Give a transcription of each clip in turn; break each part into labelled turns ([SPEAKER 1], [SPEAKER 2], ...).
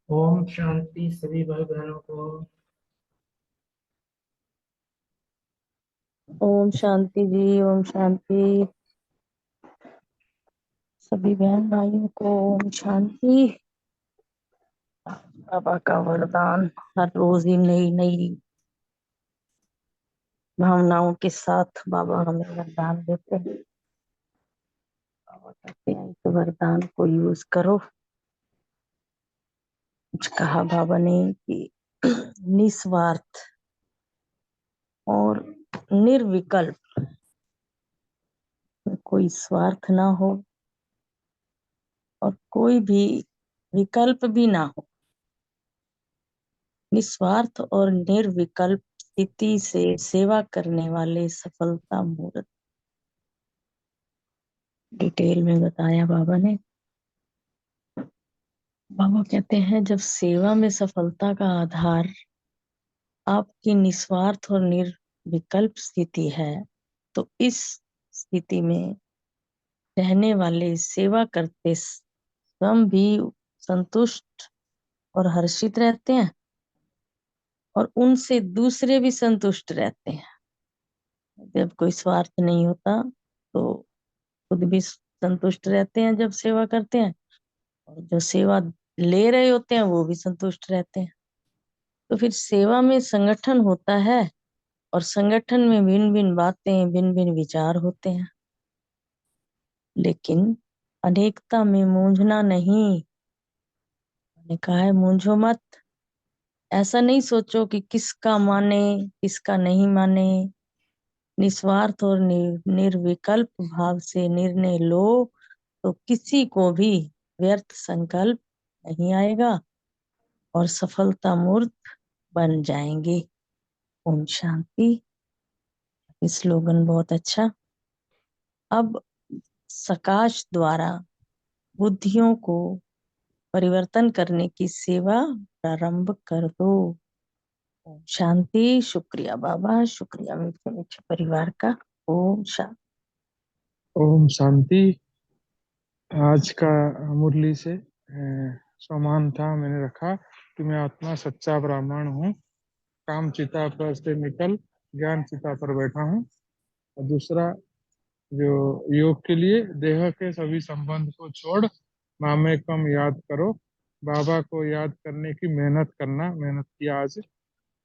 [SPEAKER 1] ओम शांति सभी भाई बहनों को।
[SPEAKER 2] ओम शांति जी। ओम शांति। सभी बहन भाइयों को ओम शांति। बाबा का वरदान हर रोज ही नई नई भावनाओं के साथ बाबा हमें वरदान देते हैं। बाबा कहते हैं इस वरदान को यूज करो। कुछ कहा बाबा ने कि निस्वार्थ और निर्विकल्प, कोई स्वार्थ ना हो और कोई भी विकल्प भी ना हो। निस्वार्थ और निर्विकल्प स्थिति से सेवा करने वाले सफलता मूर्त। डिटेल में बताया बाबा ने। बाबा कहते हैं जब सेवा में सफलता का आधार आपकी निस्वार्थ और निर्विकल्प स्थिति है, तो इस स्थिति में रहने वाले सेवा करते स्वयं भी संतुष्ट और हर्षित रहते हैं और उनसे दूसरे भी संतुष्ट रहते हैं। जब कोई स्वार्थ नहीं होता तो खुद भी संतुष्ट रहते हैं जब सेवा करते हैं, और जो सेवा ले रहे होते हैं वो भी संतुष्ट रहते हैं। तो फिर सेवा में संगठन होता है और संगठन में भिन्न भिन्न बातें, भिन्न भिन्न विचार होते हैं, लेकिन अनेकता में मूंझना नहीं। मैंने कहा है मूंझो मत। ऐसा नहीं सोचो कि किसका माने किसका नहीं माने। निस्वार्थ और निर्विकल्प भाव से निर्णय लो तो किसी को भी व्यर्थ संकल्प नहीं आएगा और सफलता मूर्त बन जाएंगे। ओम शांति। स्लोगन बहुत अच्छा। अब सकाश द्वारा बुद्धियों को परिवर्तन करने की सेवा प्रारंभ कर दो। ओम शांति। शुक्रिया बाबा, शुक्रिया मीठे मीठे परिवार का। ओम शांति।
[SPEAKER 3] ओम शांति। आज का मुरली से सम्मान था, मैंने रखा कि मैं आत्मा सच्चा ब्राह्मण हूँ, काम चिता पर से निकल ज्ञान चिता पर बैठा हूँ। और दूसरा जो योग के लिए देह के सभी संबंध को छोड़ मामेकम याद करो, बाबा को याद करने की मेहनत करना, मेहनत किया आज।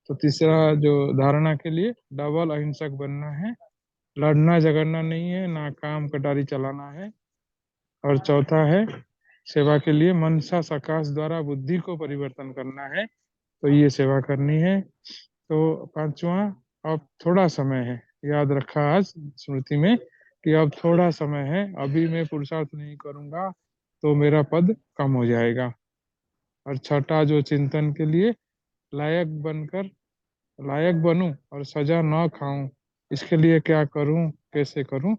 [SPEAKER 3] तो तीसरा जो धारणा के लिए डबल अहिंसक बनना है, लड़ना झगड़ना नहीं है, ना काम कटारी चलाना है। और चौथा है सेवा के लिए मनसा सकाश द्वारा बुद्धि को परिवर्तन करना है, तो ये सेवा करनी है। तो पांचवा, अब थोड़ा समय है, याद रखा आज स्मृति में कि अब थोड़ा समय है, अभी मैं पुरुषार्थ नहीं करूंगा तो मेरा पद कम हो जाएगा। और छठा जो चिंतन के लिए लायक बनूं और सजा ना खाऊं, इसके लिए क्या करूं, कैसे करूं,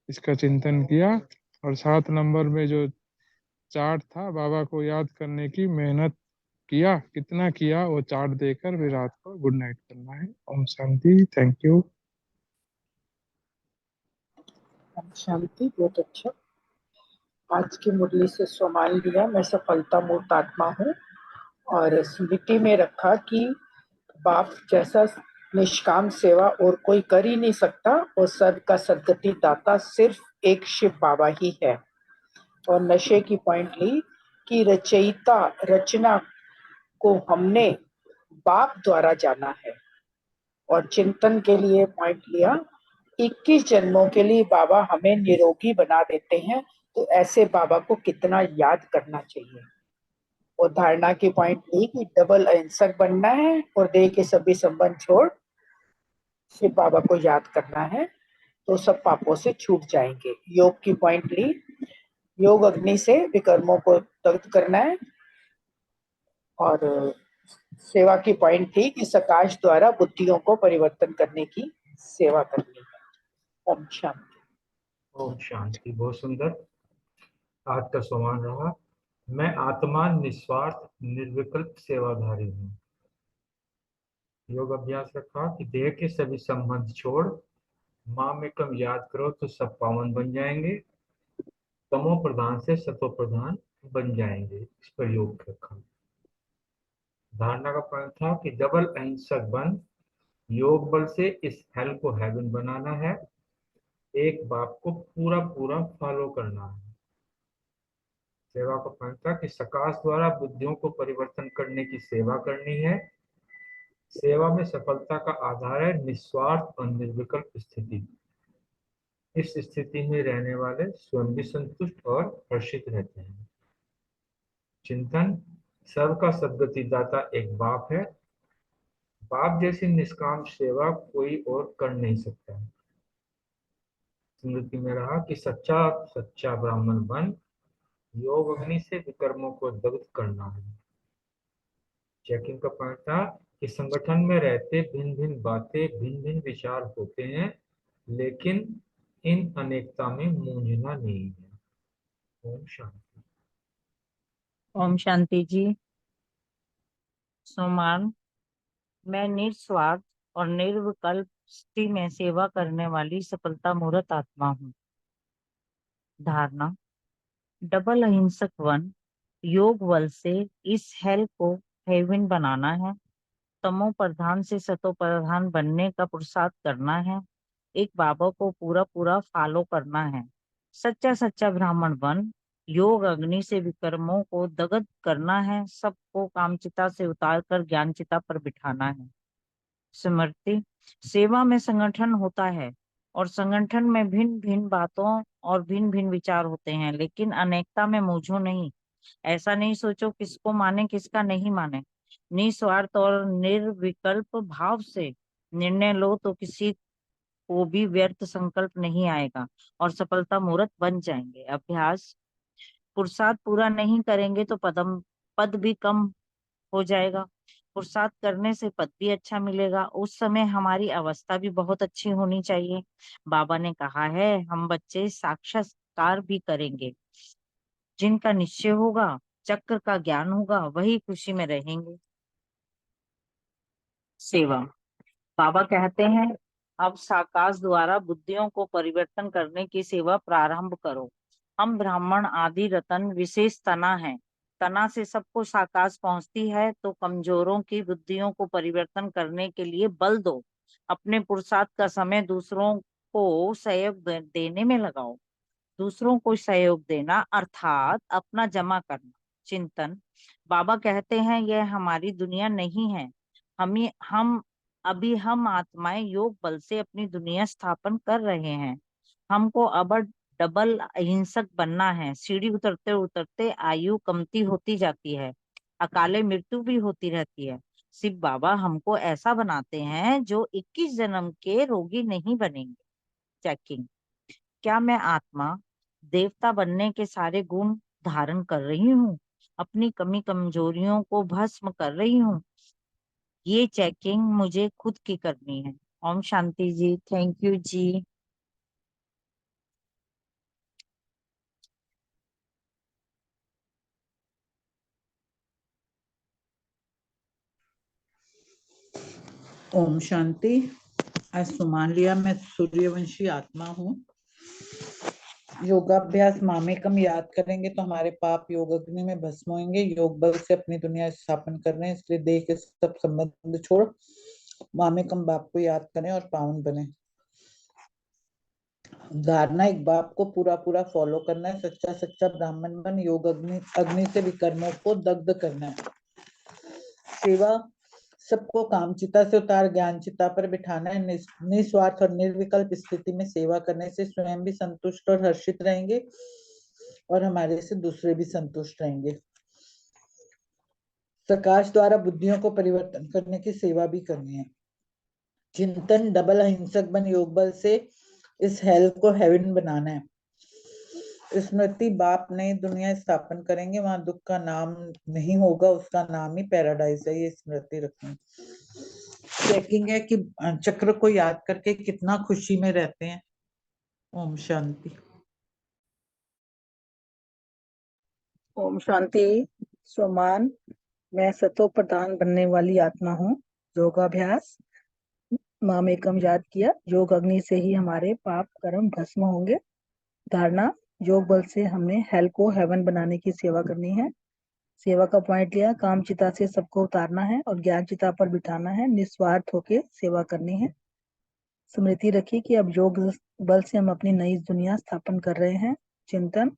[SPEAKER 3] इसका चिंतन किया। और 7 नंबर में जो चार्ट था, बाबा को याद करने की मेहनत किया, कितना किया वो चार्ट देकर फिर रात को गुड नाइट करना है। ओम शांति। Thank you.
[SPEAKER 4] शांति। बहुत अच्छा। आज की मुरली से सम्मान लिया, मैं सफलता मूर्त आत्मा हूँ और स्मृति में रखा कि बाप जैसा निष्काम सेवा और कोई कर ही नहीं सकता और सद का सदगति दाता सिर्फ एक शिव बाबा ही है। और नशे की पॉइंट ली कि रचयिता रचना को हमने बाप द्वारा जाना है। और चिंतन के लिए पॉइंट लिया 21 जन्मों के लिए बाबा हमें निरोगी बना देते हैं, तो ऐसे बाबा को कितना याद करना चाहिए। और धारणा की पॉइंट ली कि डबल अहिंसक बनना है और देह के सभी संबंध छोड़ शिव बाबा को याद करना है, तो सब पापों से छूट जाएंगे। योग की पॉइंट ली, योग अग्नि से विकर्मों को दग्ध करना है। और सेवा की पॉइंट थी कि सकाश द्वारा बुद्धियों को परिवर्तन करने की सेवा करनी है। ओम शांति।
[SPEAKER 1] ओम शांति। बहुत सुंदर आज का सम्मान रहा। मैं आत्मा निस्वार्थ निर्विकल्प सेवाधारी हूँ। योग अभ्यास रखा कि देह के सभी संबंध छोड़ माँ में कम याद करो तो सब पावन बन जाएंगे, तमो प्रधान से सतो प्रधान बन जाएंगे। इस पर योग रखा। धारणा का पॉइंट था कि डबल अहिंसक बन योग बल से इस हेल को हेवन बनाना है, एक बाप को पूरा पूरा फॉलो करना है। सेवा का पॉइंट था कि सकाश द्वारा बुद्धियों को परिवर्तन करने की सेवा करनी है। सेवा में सफलता का आधार है निस्वार्थ और निर्विकल्प स्थिति। इस स्थिति में रहने वाले स्वयं भी संतुष्ट और हर्षित रहते हैं। चिंतन, सबका सद्गति दाता एक बाप है। बाप जैसी निष्काम सेवा कोई और कर नहीं सकता। स्मृति में रहा कि सच्चा सच्चा ब्राह्मण बन योग अग्नि से विकर्मों को दग्ध करना है। चेकिंग का पॉइंट था कि संगठन में रहते भिन्न भिन्न बातें, भिन्न भिन्न विचार होते हैं, लेकिन इन अनेकता में मूंझना नहीं है। ओम शांति।
[SPEAKER 5] ओम शांति जी। सोमान, मैं निस्वार्थ और निर्विकल्प स्थिति में सेवा करने वाली सफलता मूर्त आत्मा हूँ। धारणा, डबल अहिंसक वन योग बल से इस हेल को हेवन बनाना है, तमो प्रधान से सतो प्रधान बनने का पुरुषार्थ करना है, एक बाबा को पूरा पूरा फॉलो करना है, सच्चा सच्चा ब्राह्मण बन योग अग्नि से विकर्मों को दग्ध करना है, सबको कामचिता से उतारकर ज्ञानचिता पर बिठाना है। स्मृति, सेवा में संगठन होता है और संगठन में भिन्न भिन्न बातों और भिन्न भिन्न विचार होते हैं, लेकिन अनेकता में मूझो नहीं। ऐसा नहीं सोचो किसको माने किसका नहीं माने। निस्वार्थ और निर्विकल्प भाव से निर्णय लो तो किसी को भी व्यर्थ संकल्प नहीं आएगा और सफलता मूर्त बन जाएंगे। अभ्यास, पुरुषार्थ पूरा नहीं करेंगे तो पद भी कम हो जाएगा। पुरुषार्थ करने से पद भी अच्छा मिलेगा। उस समय हमारी अवस्था भी बहुत अच्छी होनी चाहिए। बाबा ने कहा है हम बच्चे साक्षात्कार भी करेंगे। जिनका निश्चय होगा, चक्र का ज्ञान होगा, वही खुशी में रहेंगे। सेवा, बाबा कहते हैं अब साकाश द्वारा बुद्धियों को परिवर्तन करने की सेवा प्रारंभ करो। हम ब्राह्मण आदि रतन विशेष तना है। तना से सबको साकाश पहुंचती है, तो कमजोरों की बुद्धियों को परिवर्तन करने के लिए बल दो। अपने पुरुषार्थ का समय दूसरों को सहयोग देने में लगाओ। दूसरों को सहयोग देना अर्थात अपना जमा करना। चिंतन, बाबा कहते हैं यह हमारी दुनिया नहीं है। हम आत्माएं योग बल से अपनी दुनिया स्थापन कर रहे हैं। हमको अब डबल अहिंसक बनना है। सीढ़ी उतरते उतरते आयु कमती होती जाती है, अकाले मृत्यु भी होती रहती है। शिव बाबा हमको ऐसा बनाते हैं जो 21 जन्म के रोगी नहीं बनेंगे। चेकिंग, क्या मैं आत्मा देवता बनने के सारे गुण धारण कर रही हूँ? अपनी कमी कमजोरियों को भस्म कर रही हूँ? ये चेकिंग मुझे खुद की करनी है। ओम शांति जी। थैंक यू जी।
[SPEAKER 6] ओम शांति। आज सुमान लिया, मैं सूर्यवंशी आत्मा हूँ। योगाभ्यास मामेकम याद करेंगे तो हमारे पाप योग अग्नि में भस्म होंगे। योग बल से अपनी दुनिया स्थापन कर रहे हैं, इसलिए देह के सब संबंध छोड़ मामेकम बाप को याद करें और पावन बने। धारणा, एक बाप को पूरा पूरा फॉलो करना है, सच्चा सच्चा ब्राह्मण बन योग अग्नि से विकर्मों को दग्ध करना है। सेवा, सबको कामचिता से उतार ज्ञानचिता पर बिठाना है। निस्वार्थ और निर्विकल्प स्थिति में सेवा करने से स्वयं भी संतुष्ट और हर्षित रहेंगे और हमारे से दूसरे भी संतुष्ट रहेंगे। प्रकाश द्वारा बुद्धियों को परिवर्तन करने की सेवा भी करनी है। चिंतन, डबल अहिंसक बन योग बल से इस हेल को हेवन बनाना है। स्मृति, बाप नई दुनिया स्थापन करेंगे, वहां दुख का नाम नहीं होगा, उसका नाम ही पैराडाइज है। ये स्मृति रखनी। चेकिंग है कि चक्र को याद करके कितना खुशी में रहते हैं। ओम शांति।
[SPEAKER 4] ओम शांति। सोमान, मैं सतो प्रधान बनने वाली आत्मा हूँ। योगाभ्यास मामेकम याद किया, योग अग्नि से ही हमारे पाप कर्म भस्म होंगे। धारणा, योग बल से हमने हेल को हेवन बनाने की सेवा करनी है।
[SPEAKER 7] सेवा का पॉइंट लिया, काम चिता से सबको उतारना है और ज्ञान चिता पर बिठाना है, निस्वार्थ होके सेवा करनी है। स्मृति रखी कि अब योग बल से हम अपनी नई दुनिया स्थापन कर रहे हैं। चिंतन,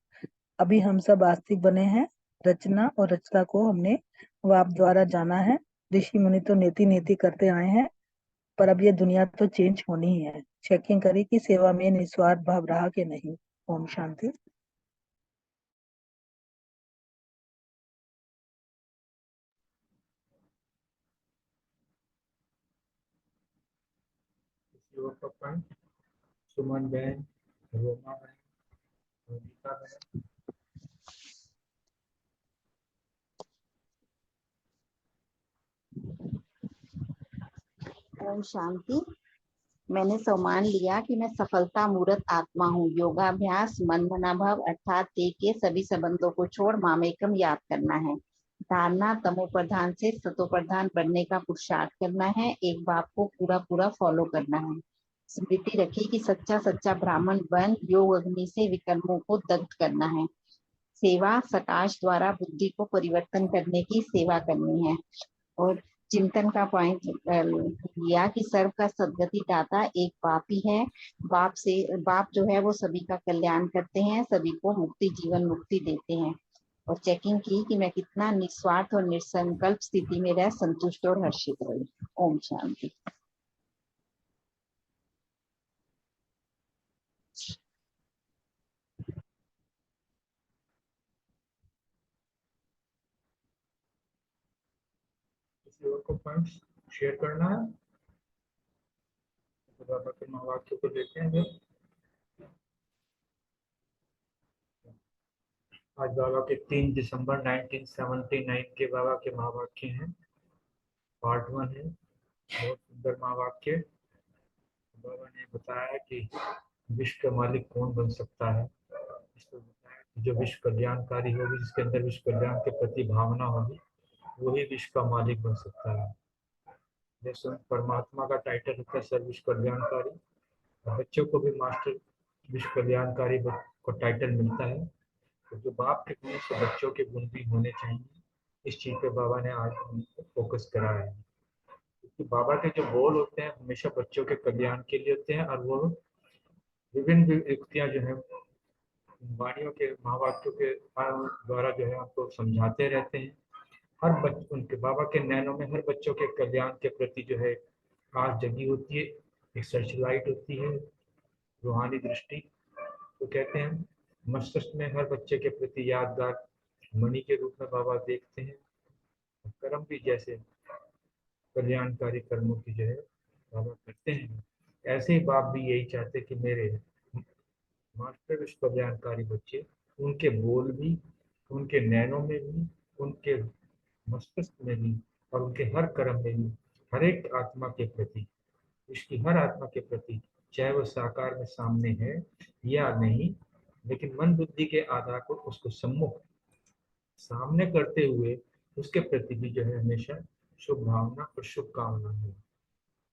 [SPEAKER 7] अभी हम सब आस्तिक बने हैं, रचना और रचना को हमने वाप द्वारा जाना है। ऋषि मुनि तो नेति नेति करते आए हैं, पर अब ये दुनिया तो चेंज होनी ही है। चेकिंग करी कि सेवा में निस्वार्थ भाव रहा कि नहीं। ओम शांति।
[SPEAKER 1] युवक का पॉइंट, सुमन बहन, रोमा बहन, रोमिता बहन।
[SPEAKER 8] ओम शांति। मैंने सम्मान लिया कि मैं सफलता मूर्त आत्मा हूँ। योगाभ्यास मन मनाभाव अर्थात तेज के सभी संबंधों को छोड़ मामेकम याद करना है। धारणा, तमो प्रधान से सतो प्रधान बनने का पुरुषार्थ करना है। एक बात को पूरा पूरा फॉलो करना है। स्मृति रखी कि सच्चा सच्चा ब्राह्मण बन योग अग्नि से विकर्मों को दग्ध करना है। सेवा सकाश द्वारा बुद्धि को परिवर्तन करने की सेवा करनी है। और चिंतन का पॉइंट लिया कि सर्व का सदगति दाता एक बाप ही है। बाप जो है वो सभी का कल्याण करते हैं, सभी को मुक्ति जीवन मुक्ति देते हैं। और चेकिंग की कि मैं कितना निस्वार्थ और निसंकल्प स्थिति में रह संतुष्ट और हर्षित रही। ओम शांति।
[SPEAKER 1] किसी और को पॉइंट शेयर करना है तो बाबा के महावाक्य को देते हैं। आज बाबा के 3 दिसंबर 1979 के बाबा के महावाक्य हैं। पार्ट 1 है, बहुत सुंदर महावाक्य। बाबा ने बताया कि विश्व का मालिक कौन बन सकता है। इसको बताया कि जो विश्व कल्याणकारी होगी, जिसके अंदर विश्व कल्याण के प्रति भावना होगी, वही विश्व का मालिक बन सकता है। जैसे परमात्मा का टाइटल होता है सर्व विश्व कल्याणकारी, बच्चों को भी मास्टर विश्व कल्याणकारी को टाइटल मिलता है। तो जो बाप के गुण से बच्चों के गुण भी होने चाहिए, इस चीज पे बाबा ने आज फोकस करा है। क्योंकि बाबा के जो गोल होते हैं हमेशा बच्चों के कल्याण के लिए होते हैं, और वो विभिन्न युक्तियां जो है वाणियों के महावाक्यों के द्वारा जो है आपको समझाते रहते हैं। हर बच्चे, उनके बाबा के नैनों में हर बच्चों के कल्याण के प्रति जो है आस जगी होती है, एक सर्च लाइट होती है, रूहानी दृष्टि। तो कहते हैं मस्तिष्क में हर बच्चे के प्रति यादगार मणि के रूप में बाबा देखते हैं। कर्म भी जैसे कल्याणकारी कर्मों की जो है बाबा करते हैं, ऐसे ही बाप भी यही चाहते कि मेरे मास्टर विश्व कल्याणकारी बच्चे, उनके बोल भी, उनके नैनों में भी, उनके मस्तिष्क में भी और उनके हर कर्म में भी हर एक आत्मा के प्रति, इसकी हर आत्मा के प्रति, चाहे वो साकार में सामने है या नहीं, लेकिन मन बुद्धि के आधार पर उसको सम्मुख सामने करते हुए उसके प्रति भी जो है हमेशा शुभ भावना और शुभकामना है।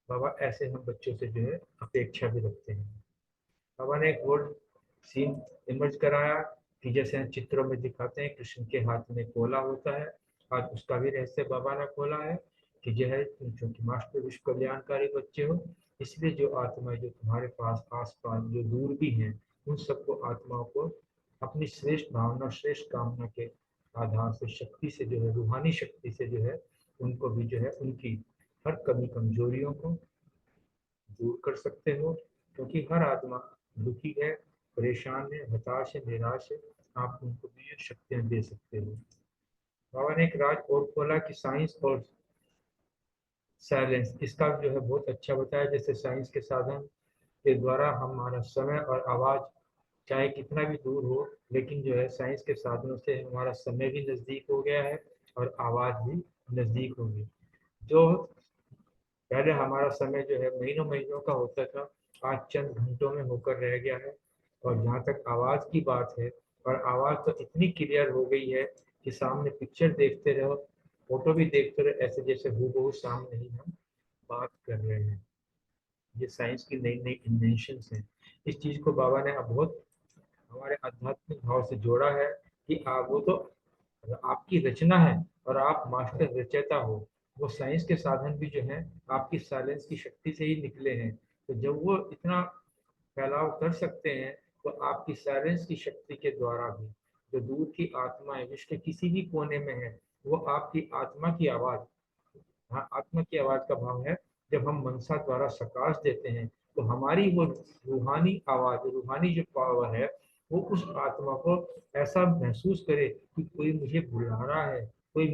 [SPEAKER 1] बाबा ऐसे हम बच्चों से जो है अपेक्षा भी रखते हैं। बाबा ने एक वर्ड सीन इमर्ज कराया कि जैसे हम चित्रों में दिखाते हैं कृष्ण के हाथ में कोला होता है, आज उसका भी रहस्य बाबा ने खोला है कि जो है क्योंकि मास्टर विश्व कल्याणकारी बच्चे हो, इसलिए जो आत्मा जो तुम्हारे पास आस पास जो दूर भी हैं, उन सबको आत्माओं को अपनी श्रेष्ठ भावना श्रेष्ठ कामना के आधार से शक्ति से जो है रूहानी शक्ति से जो है उनको भी जो है उनकी हर कमी कमजोरियों को दूर कर सकते हो। क्योंकि हर आत्मा दुखी है, परेशान है, हताश है, निराश है, आप उनको भी ये शक्तियां दे सकते हो। बाबा ने एक राज और खोला कि साइंस और साइलेंस, इसका जो है बहुत अच्छा बताया। जैसे साइंस के साधन के द्वारा हमारा समय और आवाज चाहे कितना भी दूर हो, लेकिन जो है साइंस के साधनों से हमारा समय भी नजदीक हो गया है और आवाज भी नजदीक हो गई। जो पहले हमारा समय जो है महीनों महीनों का होता था, आज चंद घंटों में होकर रह गया है। और जहाँ तक आवाज की बात है, और आवाज तो इतनी क्लियर हो गई है कि सामने पिक्चर देखते रहो, फोटो भी देखते रहो, ऐसे जैसे हूबहू सामने ही हम बात कर रहे हैं। ये साइंस की नई नई इन्वेंशन हैं। इस चीज को बाबा ने अब बहुत हमारे आध्यात्मिक भाव से जोड़ा है कि आप वो तो अगर आपकी रचना है और आप मास्टर रचयिता हो, वो साइंस के साधन भी जो है आपकी साइलेंस की शक्ति से ही निकले हैं। तो जब वो इतना फैलाव कर सकते हैं, तो आपकी साइलेंस की शक्ति के द्वारा भी जो दूर की आत्माएं विश्व के किसी भी कोने में है, वो आपकी आत्मा की आवाज, हाँ आत्मा की आवाज का भाव है, जब हम मनसा द्वारा सकाश देते हैं तो हमारी वो रूहानी आवाज, रूहानी जो पावर है, वो उस आत्मा को ऐसा महसूस करे कि कोई मुझे बुला रहा है, कोई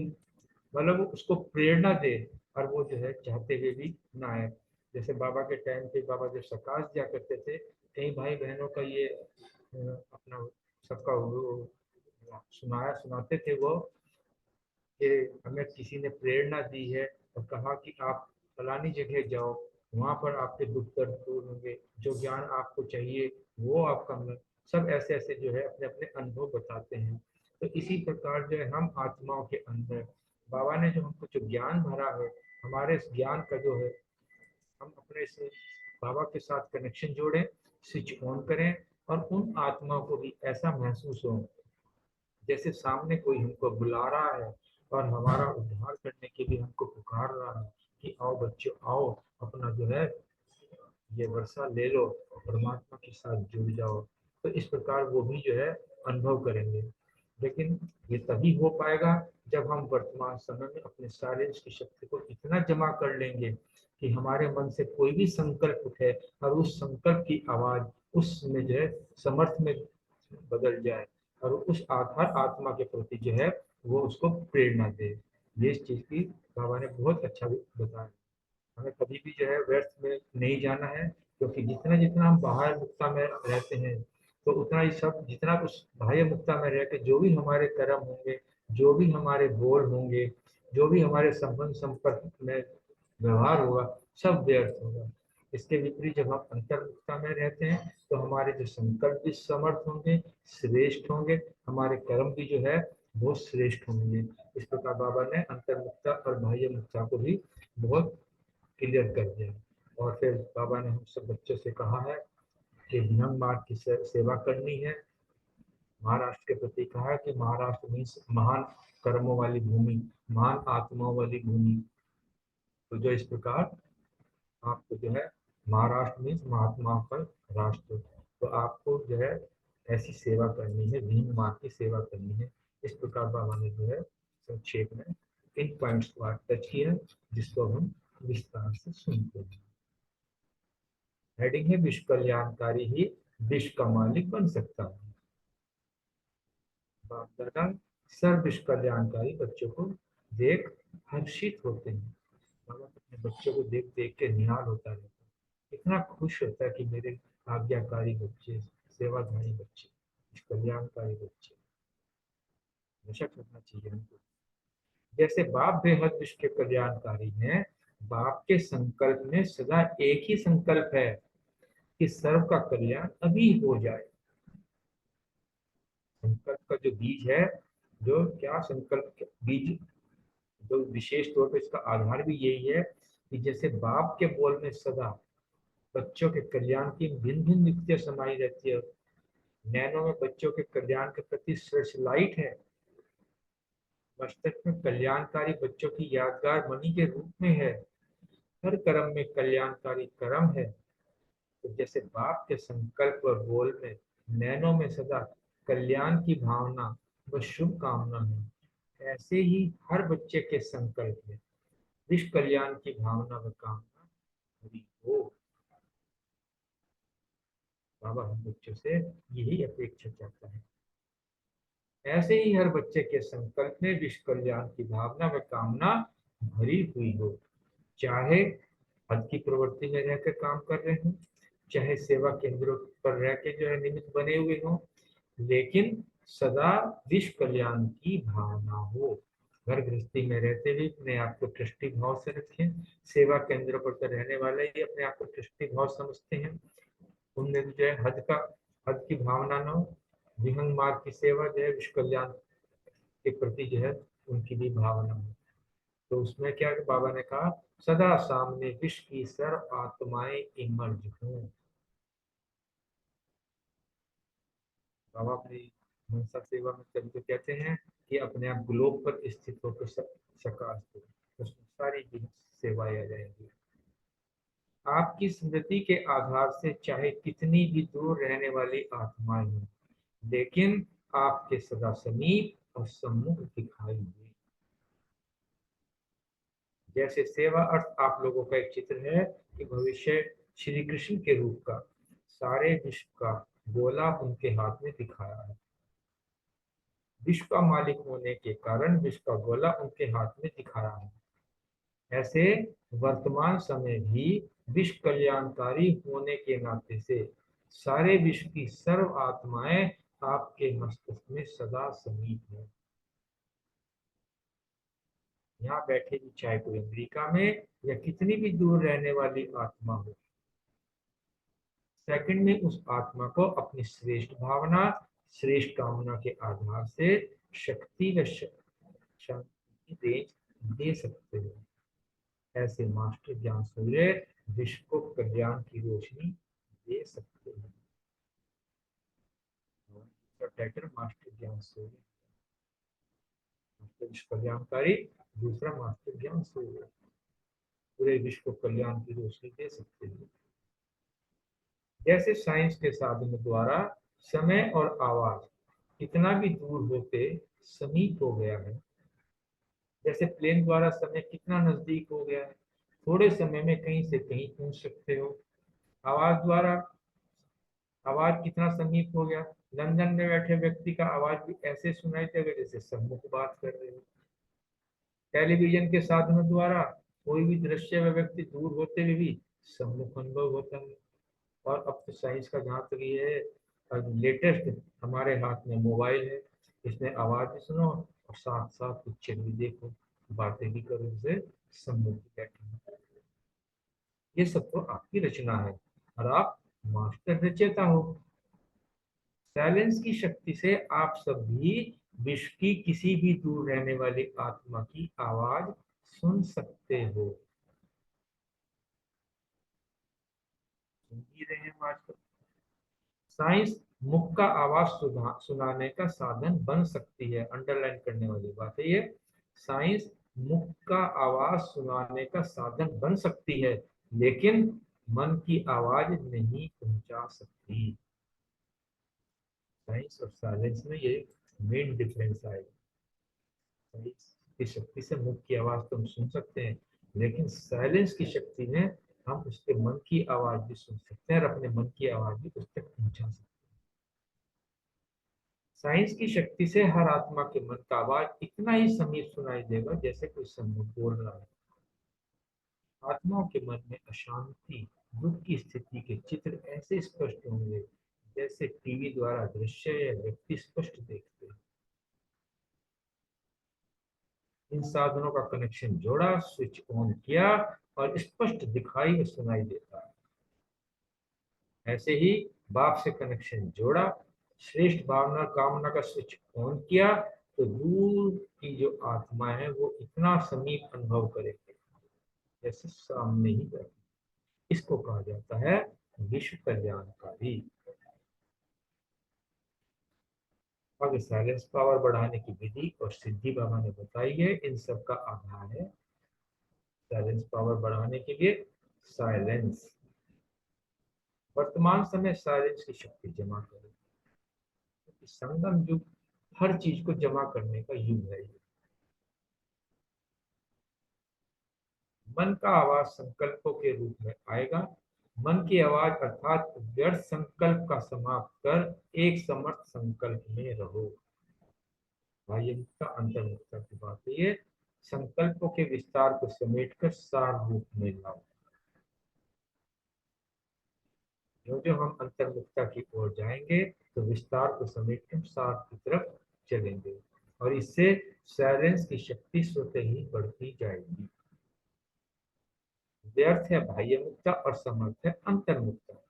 [SPEAKER 1] मतलब उसको प्रेरणा दे, और वो जो है चाहते हुए भी ना आए। जैसे बाबा के टाइम पे बाबा जब सकाश दिया करते थे, कई भाई बहनों का ये अपना सबका सुनाते थे वो, कि हमें किसी ने प्रेरणा दी है और कहा कि आप फलानी जगह जाओ, वहां पर आपके दुख दर्द दूर होंगे, जो ज्ञान आपको चाहिए वो आपका मिले। सब ऐसे ऐसे जो है अपने अपने अनुभव बताते हैं। तो इसी प्रकार जो है हम आत्माओं के अंदर बाबा ने जो हमको जो ज्ञान भरा है, हमारे इस ज्ञान का जो है हम अपने से बाबा के साथ कनेक्शन जोड़ें, स्विच ऑन करें, और उन आत्माओं को भी ऐसा महसूस हो जैसे सामने कोई हमको बुला रहा है और हमारा उद्धार करने के लिए हमको पुकार रहा है कि आओ बच्चों आओ, अपना जो है ये वर्षा ले लो, परमात्मा के साथ जुड़ जाओ। तो इस प्रकार वो भी जो है अनुभव करेंगे। लेकिन ये तभी हो पाएगा जब हम वर्तमान समय में अपने साइलेंस की शक्ति को इतना जमा कर लेंगे कि हमारे मन से कोई भी संकल्प उठे और उस संकल्प की आवाज उसमें जो है समर्थ में बदल जाए, और उस आधार आत्मा के प्रति जो है वो उसको प्रेरणा दे। ये इस चीज की बाबा ने बहुत अच्छा भी बताया। हमें कभी भी जो है व्यर्थ में नहीं जाना है, क्योंकि जितना जितना हम बाहर मुक्ता में रहते हैं, तो उतना ही सब जितना उस बाह्य मुक्ता में रह के जो भी हमारे कर्म होंगे, जो भी हमारे बोल होंगे, जो भी हमारे संबंध संपर्क में व्यवहार होगा, सब व्यर्थ होगा। इसके विपरीत जब हम अंतर्मुक्ता में रहते हैं, तो हमारे जो संकल्प भी समर्थ होंगे, श्रेष्ठ होंगे, हमारे कर्म भी जो है वो श्रेष्ठ होंगे। इस प्रकार बाबा ने अंतर्मुक्ता और बाह्य मुक्ता को भी बहुत क्लियर कर दिया। और फिर बाबा ने हम सब बच्चों से कहा है कि विहंग मार्ग की सेवा करनी है। महाराष्ट्र के प्रति कहा है कि महाराष्ट्र मीन्स महान कर्मों वाली भूमि, महान आत्माओं वाली भूमि। तो जो इस प्रकार आपको जो है महाराष्ट्र मीन्स महात्माओं का राष्ट्र, तो आपको जो है ऐसी सेवा करनी है, विहंग मार्ग की सेवा करनी है। इस प्रकार बाबा ने जो है संक्षेप में इन पॉइंट्स को टच किया, जिसको हम विस्तार से सुनते हैं। हेडिंग है विश्व कल्याणकारी ही विश्व का मालिक बन सकता है। बाप दादा सर्व विश्व कल्याणकारी बच्चों को देख हर्षित होते हैं। बाबा अपने बच्चों को देख देख के निहाल होता रहता है, इतना खुश होता है कि मेरे आज्ञाकारी बच्चे, सेवाधारी बच्चे, विश्व कल्याणकारी बच्चे, हमेशा करना चाहिए हमको। जैसे बाप बेहद विश्व के कल्याणकारी हैं, बाप के संकल्प में सदा एक ही संकल्प है कि सर्व का कल्याण अभी हो जाए। संकल्प का जो बीज है, जो क्या संकल्प के बीज, जो विशेष तौर पर इसका आधार भी यही है कि जैसे बाप के बोल में सदा बच्चों के कल्याण की भिन्न भिन्न युक्तियां समाई रहती है। नैनो में बच्चों के कल्याण के प्रति सर्च लाइट है, मस्तिष्क में कल्याणकारी बच्चों की यादगार मणि के रूप में है, हर कर्म में कल्याणकारी कर्म है। तो जैसे बाप के संकल्प और बोल में नैनो में सदा कल्याण की भावना व शुभ कामना है, ऐसे ही हर बच्चे के संकल्प में विश्व कल्याण की भावना व कामना पूरी हो। बाबा हम बच्चों से यही अपेक्षा चाहता है। ऐसे ही हर बच्चे के संकल्प में विश्व कल्याण की भावना व कामना भरी हुई हो, चाहे पद की प्रवृत्ति में रहकर काम कर रहे हो, चाहे सेवा केंद्रों पर रह के जो है निमित्त बने हुए हो, लेकिन सदा विश्व कल्याण की भावना हो। घर गृहस्थी में रहते हुए अपने आप को ट्रस्टी भाव से रखें। सेवा केंद्र पर तो रहने वाले ही अपने आप को ट्रस्टी भाव समझते हैं, उनमें जो है हद की भावना न हो। विहंग मार्ग की सेवा जो है विश्व कल्याण के प्रति जो है उनकी भी भावना हो। तो उसमें क्या बाबा ने कहा, सदा सामने विश्व की सर्व आत्माएं इमर्ज हों। बाबा अपनी मनसा सेवा में कभी तो कहते हैं कि अपने आप ग्लोब पर स्थित होकर सकाशते, उसमें सारी सेवाएं आ जाएंगी। आपकी स्मृति के आधार से चाहे कितनी भी दूर रहने वाली आत्माएं हों, लेकिन आपके सदा समीप और सम्मुख दिखाई दे। जैसे सेवा अर्थ आप लोगों का एक चित्र है कि भविष्य श्री कृष्ण के रूप का सारे विश्व का गोला उनके हाथ में दिखाया है। विश्व का मालिक होने के कारण विश्व का गोला उनके हाथ में दिखाया है। ऐसे वर्तमान समय भी विश्व कल्याणकारी होने के नाते से सारे विश्व की सर्व आत्माएं आपके मस्तिष्क में सदा समीप है। यहाँ बैठे भी चाहे कोई अमेरिका में या कितनी भी दूर रहने वाली आत्मा हो, सेकंड में उस आत्मा को अपनी श्रेष्ठ भावना, श्रेष्ठ कामना के आधार से शक्ति व शांति की रेंज दे सकते हो। ऐसे मास्टर ज्ञान सूर्य विश्व को कल्याण की रोशनी दे सकते हैं। टाइटल मास्टर ज्ञान सूर्य, मास्टर विश्व कल्याणकारी, दूसरा मास्टर ज्ञान सूर्य, पूरे विश्व को कल्याण की रोशनी दे सकते हैं। जैसे साइंस के साधनों द्वारा समय और आवाज कितना भी दूर होते समीप हो गया है, जैसे प्लेन द्वारा समय कितना नजदीक हो गया है, थोड़े समय में कहीं से कहीं पहुंच सकते हो। आवाज द्वारा आवाज कितना समीप हो गया, लंदन में बैठे व्यक्ति का आवाज भी ऐसे सुनाई देगा जैसे सम्मुख बात कर रहे हो। टेलीविजन के साधनों द्वारा कोई भी दृश्य व व्यक्ति दूर होते हुए भी सम्मुख अनुभव होता है। और अब तो साइंस का जहाँ तक ये है, लेटेस्ट हमारे हाथ में मोबाइल है, इसमें आवाज भी सुनो और साथ साथ पिक्चर भी देखो, बातें भी करो, इससे सम्मुख बैठे। ये सब तो आपकी रचना है और आप मास्टर रचयिता हो। साइलेंस की शक्ति से आप सभी विश्व की किसी भी दूर रहने वाली आत्मा की आवाज सुन सकते हो। सुन ही रहे हैं आजकल। साइंस मुख का आवाज सुनाने का साधन बन सकती है। अंडरलाइन करने वाली बात है ये। साइंस मुख का आवाज सुनाने का साधन बन सकती है, लेकिन मन की आवाज नहीं पहुंचा सकती। साइंस और साइलेंस में ये मेन डिफरेंस आएगा। साइंस की शक्ति से मुख की आवाज तो हम सुन सकते हैं, लेकिन साइलेंस की शक्ति में हम उसके मन की आवाज भी सुन सकते हैं और अपने मन की आवाज भी उस तक पहुंचा सकते हैं। साइंस की शक्ति से हर आत्मा के मन का आवाज इतना ही समीप सुनाई देगा जैसे कोई सम्मुख बोल रहा है। आत्माओं के मन में अशांति, दुख की स्थिति के चित्र ऐसे स्पष्ट होंगे जैसे टीवी द्वारा दृश्य या व्यक्ति स्पष्ट देखते हैं। इन साधनों का कनेक्शन जोड़ा, स्विच ऑन किया और स्पष्ट दिखाई और सुनाई देता है। ऐसे ही बाप से कनेक्शन जोड़ा, श्रेष्ठ भावना कामना का स्विच ऑन किया तो दूर की जो आत्मा है वो इतना समीप अनुभव करेंगे जैसे सामने ही बैठे। इसको कहा जाता है विश्व कल्याणकारी। आगे साइलेंस पावर बढ़ाने की विधि और सिद्धि बाबा ने बताई है। इन सब का आधार है साइलेंस पावर बढ़ाने के लिए साइलेंस। वर्तमान समय साइलेंस की शक्ति जमा करें। संगम युग हर चीज को जमा करने का युग है। मन का आवाज संकल्पों के रूप में आएगा। मन की आवाज अर्थात व्यर्थ संकल्प का समाप्त कर एक समर्थ संकल्प में रहो। बाह्यमुक्ता अंतर्मुक्ता की बात है ये। संकल्पों के विस्तार को समेटकर सार रूप में लाओ। जो हम अंतर्मुक्ता की ओर जाएंगे तो विस्तार को समेटकर सार की तरफ चलेंगे और इससे साइलेंस की शक्ति स्वतः ही बढ़ती जाएगी। व्यर्थ है बाह्य मुक्ता और समर्थ है अंतर्मुक्ता।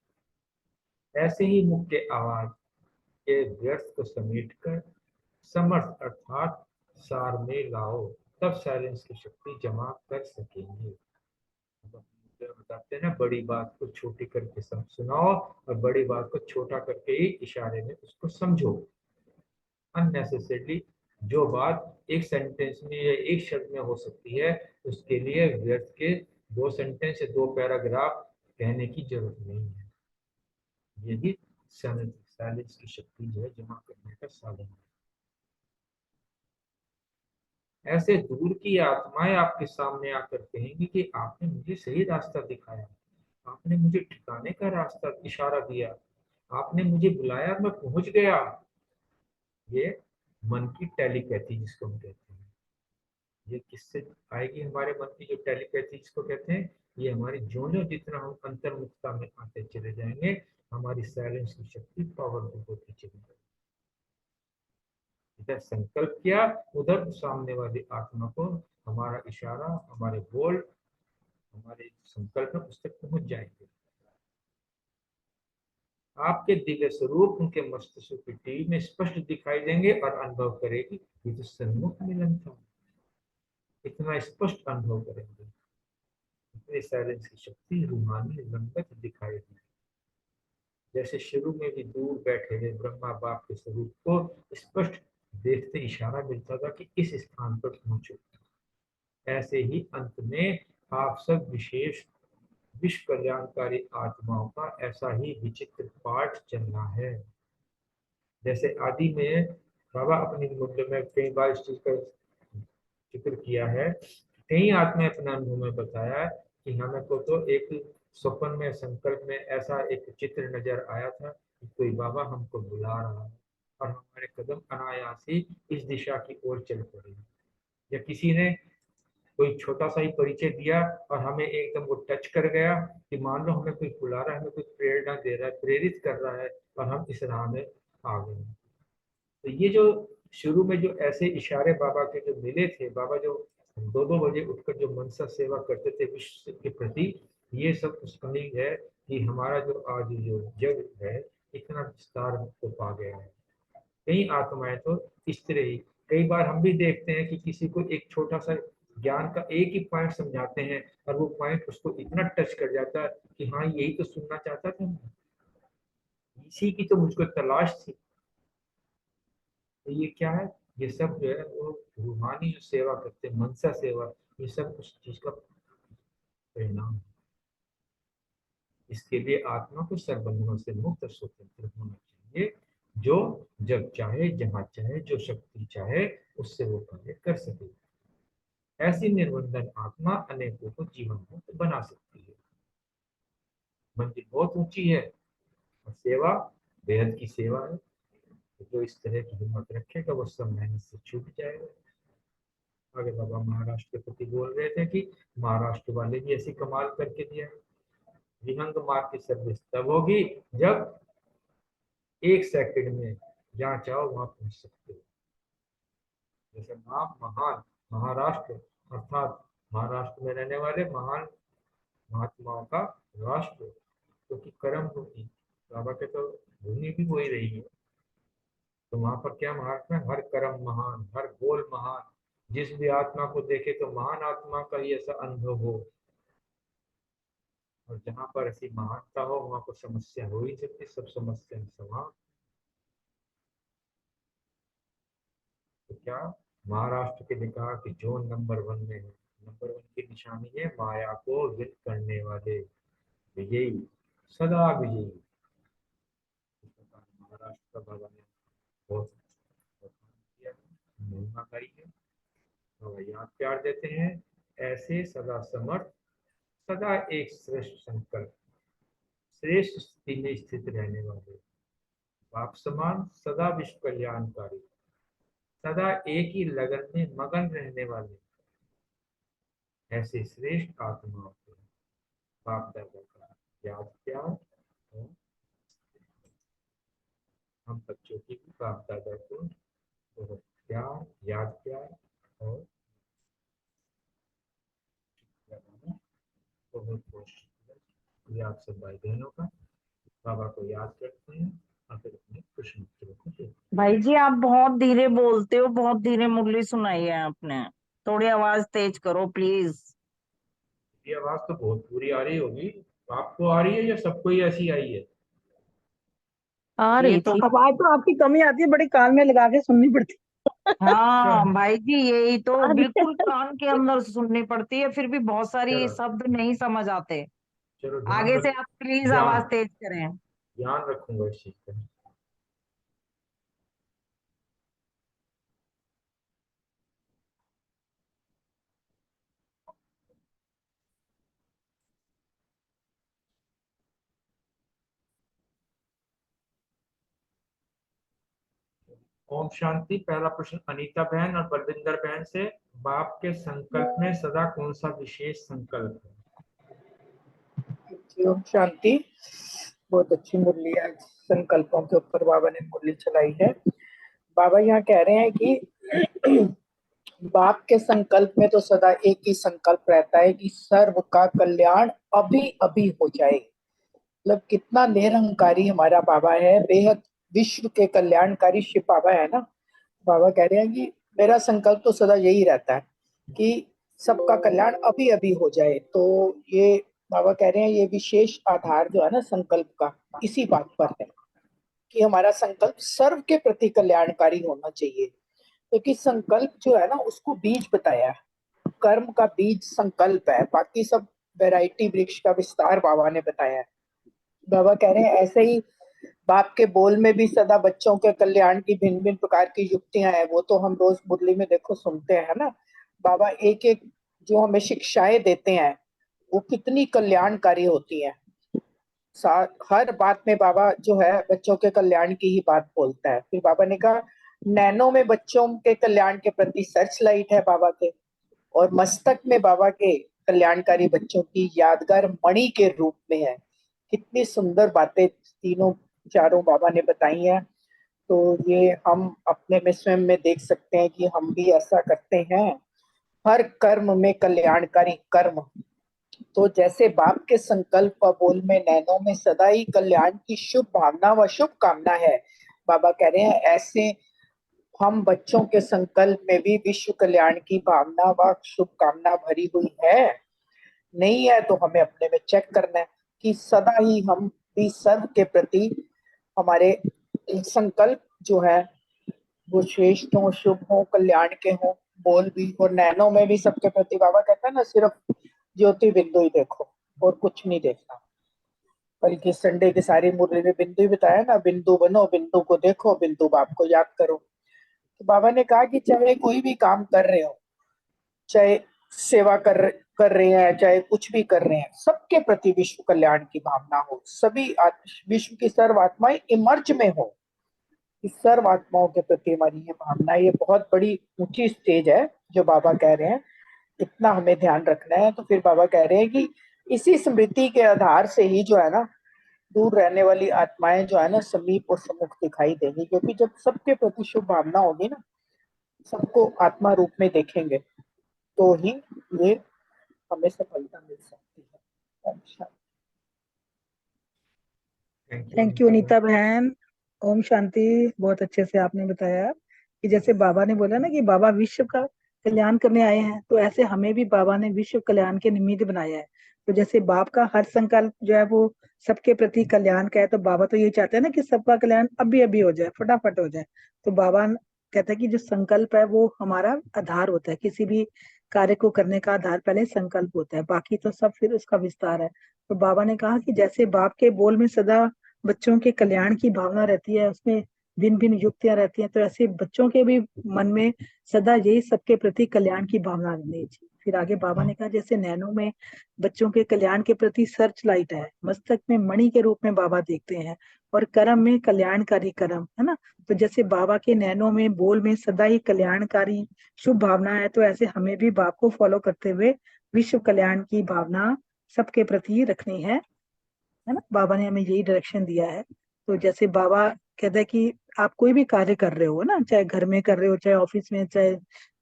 [SPEAKER 1] ऐसे ही मुख के आवाज के व्यर्थ को समेटकर समर्थ अर्थात सार में लाओ, तब साइलेंस की शक्ति जमा कर सकेंगे। बताते हैं ना, बड़ी बात को छोटी करके सुनाओ और बड़ी बात को छोटा करके ही इशारे में उसको समझो। अननेसेसरली जो बात एक सेंटेंस में या एक शब्द में हो सकती है, उसके लिए व्यर्थ के 2 सेंटेंस या 2 पैराग्राफ कहने की जरूरत नहीं है। यही साइलेंस की शक्ति जो है जमा करने का साधन है। ऐसे दूर की आत्माएं आपके सामने आकर कहेंगी कि आपने मुझे सही रास्ता दिखाया, आपने मुझे ठिकाने का रास्ता इशारा दिया, आपने मुझे बुलाया, मैं पहुंच गया। ये मन की टेलीपैथी जिसको हम कहते हैं। ये किससे आएगी? हमारे मन की जो टेलीपैथी जिसको कहते हैं, ये हमारी जो जितना हम अंतर्मुखता में आते चले जाएंगे, हमारी साइलेंस की शक्ति पावरफुल होती चली जाएगी। इधर संकल्प किया, उधर सामने वाली आत्मा को हमारा इशारा, हमारे बोल, हमारे संकल्प उस तक पहुंच जाएंगे। आपके दिव्य स्वरूप उनके मस्तिष्क की टीवी में स्पष्ट दिखाई देंगे और अनुभव करेगी ये तो सन्मुख मिलन था। इतना स्पष्ट अनुभव करेंगे, इतने साइलेंस की शक्ति रूहानी रंगत दिखाई दी। जैसे शुरू में भी दूर बैठे हुए ब्रह्मा बाप के स्वरूप को स्पष्ट देखते इशारा मिलता था कि इस स्थान पर पहुंचो, ऐसे ही अंत में आप सब विशेष विश्व कल्याणकारी आत्माओं का ऐसा ही विचित्र पाठ चलना है। जैसे आदि में बाबा अपनी मुद्दे में कई बार इस चीज का जिक्र किया है, कई आत्माएं अपना अनुभव में बताया कि हमें को तो एक स्वप्न में संकल्प में ऐसा एक चित्र नजर आया था कि कोई बाबा हमको बुला रहा है और हमारे कदम अनायास ही इस दिशा की ओर चल पड़े, या किसी ने कोई छोटा सा ही परिचय दिया और हमें एकदम वो टच कर गया कि मान लो हमें कोई बुला रहा है, हमें कोई प्रेरणा दे रहा है, प्रेरित कर रहा है और हम इस राह में आ गए। तो ये जो शुरू में जो ऐसे इशारे बाबा के जो मिले थे, बाबा जो 2-2 बजे उठकर जो मनसा सेवा करते थे विश्व के प्रति, ये सब स्पष्ट है कि हमारा जो आज जो जग है इतना विस्तार को पा गया है। कई आत्माएं तो इस तरह ही, कई बार हम भी देखते हैं कि किसी को एक छोटा सा ज्ञान का एक ही पॉइंट समझाते हैं और वो पॉइंट उसको इतना टच कर जाता है कि हाँ यही तो सुनना चाहता था, इसी की तो मुझको तलाश थी। तो ये क्या है? ये सब जो है वो रूहानी जो सेवा करते हैं, मनसा सेवा, ये सब उस चीज का परिणाम है। इसके लिए आत्मा को सर्वबंधनों से मुक्त और स्वतंत्र होना चाहिए, जो जब चाहे जहां चाहे जो शक्ति चाहे उससे वो कार्य कर सके। ऐसी निर्बंधन आत्मा अनेकों को जीवन मुक्त बना सकती है। मंजिल बहुत ऊंची है और सेवा बेहद की सेवा है। तो जो इस तरह की हिम्मत रखेगा वो सब मेहनत से छूट जाएगा। आगे बाबा महाराष्ट्र के प्रति बोल रहे थे कि महाराष्ट्र वाले भी ऐसी कमाल करके दिया है। विहंग मार्ग की सर्विस तब होगी जब 1 सेकंड में जहाँ चाहो वहां पहुंच सकते हो। जैसे नाम महान महाराष्ट्र, अर्थात महाराष्ट्र में रहने वाले महान महात्माओं का राष्ट्र, क्योंकि कर्म भूमि बाबा के तो भूमि भी वही रही है। तो वहां पर क्या महात्मा है? हर कर्म महान, हर बोल महान, जिस भी आत्मा को देखे तो महान आत्मा का ही ऐसा अनुभव हो। और जहां पर ऐसी महानता हो वहां पर समस्या हो ही सकती, सब समस्या समाप्त। तो क्या महाराष्ट्र के लिए कहा कि जो नंबर 1 में है, नंबर 1 की निशानी है माया को विद करने वाले, विजयी, सदा विजयी। इस प्रकार महाराष्ट्र का बाबा ने बहुत महिमा करी है और याद प्यार देते हैं। ऐसे सदा समर्थ, सदा एक श्रेष्ठ संकल्प, श्रेष्ठ स्थिति में स्थित रहने वाले, बाप समान, सदा विश्व कल्याणकारी, सदा एक ही लगन में मगन रहने वाले, ऐसे श्रेष्ठ आत्माओं को बाप दादा का याद प्यार और हम बच्चों की भी बाप दादा को बहुत प्यार, याद प्यार और बहुत बहुत ये आप सब भाई बहनों का बाबा को याद करते हैं और फिर अपने प्रश्न उत्तरों को देखते हैं।
[SPEAKER 5] भाई जी आप बहुत धीरे बोलते हो, बहुत धीरे मुरली सुनाई है आपने, थोड़ी आवाज तेज करो प्लीज।
[SPEAKER 1] ये आवाज तो बहुत पूरी आ रही होगी, आपको आ रही है या सबको ही ऐसी आई है?
[SPEAKER 2] आ
[SPEAKER 5] ये
[SPEAKER 2] रही
[SPEAKER 5] तो
[SPEAKER 2] थी।
[SPEAKER 7] आवाज तो आपकी कमी आती है, बड़ी कान में लगा के सुननी पड़ती
[SPEAKER 5] हाँ भाई जी, यही तो
[SPEAKER 2] अरे
[SPEAKER 5] बिल्कुल कान के अंदर से सुननी पड़ती है, फिर भी बहुत सारी
[SPEAKER 1] चलो
[SPEAKER 5] शब्द नहीं समझ आते।
[SPEAKER 1] चलो, ध्यान
[SPEAKER 5] आगे
[SPEAKER 1] रख,
[SPEAKER 5] से आप प्लीज आवाज
[SPEAKER 1] ध्यान
[SPEAKER 5] तेज करें।
[SPEAKER 1] ध्यान रखूंगा इस चीज का। ओम शांति। पहला प्रश्न अनीता बहन और बलविंदर बहन से, बाप के संकल्प में सदा कौन सा विशेष संकल्प है?
[SPEAKER 4] ओम शांति। बहुत अच्छी मुरली आज संकल्पों के ऊपर बाबा ने मुरली चलाई है। बाबा यहाँ कह रहे हैं कि बाप के संकल्प में तो सदा एक ही संकल्प रहता है कि सर्व का कल्याण अभी अभी हो जाए। मतलब कितना निरहंकारी हमारा बाबा है, बेहद विश्व के कल्याणकारी शिव बाबा है ना। बाबा कह रहे हैं कि मेरा संकल्प तो सदा यही रहता है कि सबका कल्याण अभी अभी हो जाए। तो ये बाबा कह रहे हैं ये विशेष आधार जो है ना संकल्प का, इसी बात पर है कि हमारा संकल्प सर्व के प्रति कल्याणकारी होना चाहिए। क्योंकि संकल्प जो है ना उसको बीज बताया है, कर्म का बीज संकल्प है, बाकी सब वैरायटी वृक्ष का विस्तार बाबा ने बताया है। बाबा कह रहे हैं ऐसे ही बाप के बोल में भी सदा बच्चों के कल्याण की भिन्न भिन्न प्रकार की युक्तियां हैं, वो तो हम रोज मुरली में देखो सुनते हैं ना। बाबा एक एक जो हमें शिक्षाएं देते हैं वो कितनी कल्याणकारी होती हैं। हर बात में बाबा जो है बच्चों के कल्याण की ही बात बोलता है। फिर बाबा ने कहा नैनो में बच्चों के कल्याण के प्रति सर्च लाइट है बाबा के, और मस्तक में बाबा के कल्याणकारी बच्चों की यादगार मणि के रूप में है। कितनी सुंदर बातें तीनों चारों बाबा ने बताई हैं। तो ये हम अपने में स्वयं में देख सकते हैं कि हम भी ऐसा करते हैं, हर कर्म में कल्याणकारी कर्म। तो जैसे बाप के संकल्प व बोल में नैनों में सदा ही कल्याण की शुभ भावना व शुभ कामना है, बाबा कह रहे हैं ऐसे हम बच्चों के संकल्प में भी विश्व कल्याण की भावना व शुभ कामना भरी हुई है। नहीं है तो हमें अपने में चेक करना है कि सदा ही हम भी सर्व के प्रति हमारे संकल्प जो है वो श्रेष्ठ हो, शुभ हो, कल्याण के हो, बोल भी और नैनो में भी सबके प्रति। बाबा कहता है ना सिर्फ ज्योति बिंदु ही देखो और कुछ नहीं देखना, बल्कि संडे के सारी मुरली में बिंदु ही बताया ना, बिंदु बनो, बिंदु को देखो, बिंदु बाप को याद करो। तो बाबा ने कहा कि चाहे कोई भी काम कर रहे हो, चाहे सेवा कर रहे हैं, चाहे कुछ भी कर रहे हैं, सबके प्रति विश्व कल्याण की भावना हो, सभी विश्व की सर्व आत्माएं इमर्ज में हो, इस सर्व आत्माओं के प्रति हमारी ये भावना, ये बहुत बड़ी ऊंची स्टेज है जो बाबा कह रहे हैं, इतना हमें ध्यान रखना है। तो फिर बाबा कह रहे हैं कि इसी स्मृति के आधार से ही जो है ना दूर रहने वाली आत्माएं जो है ना समीप और सम्मुख दिखाई देंगी, क्योंकि जब सबके प्रति शुभ भावना होगी ना, सबको आत्मा रूप में देखेंगे, तो ही ये हमें सफलता मिल सकती है। अच्छा,
[SPEAKER 7] थैंक यू अनीता बहन। ओम शांति। बहुत अच्छे से आपने बताया कि जैसे बाबा ने बोला ना कि बाबा विश्व का कल्याण करने आए हैं, तो ऐसे हमें भी बाबा ने विश्व कल्याण के निमित्त बनाया है। तो जैसे बाप का हर संकल्प जो है वो सबके प्रति कल्याण का है, तो बाबा तो ये चाहते हैं ना कि सबका कल्याण अभी अभी हो जाए, फटाफट हो जाए। तो बाबा कहता है कि जो संकल्प है वो हमारा आधार होता है, किसी भी कार्य को करने का आधार पहले संकल्प होता है, बाकी तो सब फिर उसका विस्तार है। तो बाबा ने कहा कि जैसे बाप के बोल में सदा बच्चों के कल्याण की भावना रहती है, उसमें भिन्न भिन्न युक्तियां रहती हैं, तो ऐसे बच्चों के भी मन में सदा यही सबके प्रति कल्याण की भावना रहनी चाहिए। फिर आगे बाबा ने कहा जैसे नैनो में बच्चों के कल्याण के प्रति सर्च लाइट है, मस्तक में मणि के रूप में बाबा देखते हैं, और कर्म में कल्याणकारी कर्म है ना। तो जैसे बाबा के नैनो में बोल में सदा ही कल्याणकारी शुभ भावना है, तो ऐसे हमें भी बाप को फॉलो करते हुए विश्व कल्याण की भावना सबके प्रति रखनी है ना। बाबा ने हमें यही डायरेक्शन दिया है। तो जैसे बाबा कहते हैं कि आप कोई भी कार्य कर रहे हो ना, चाहे घर में कर रहे हो, चाहे ऑफिस में, चाहे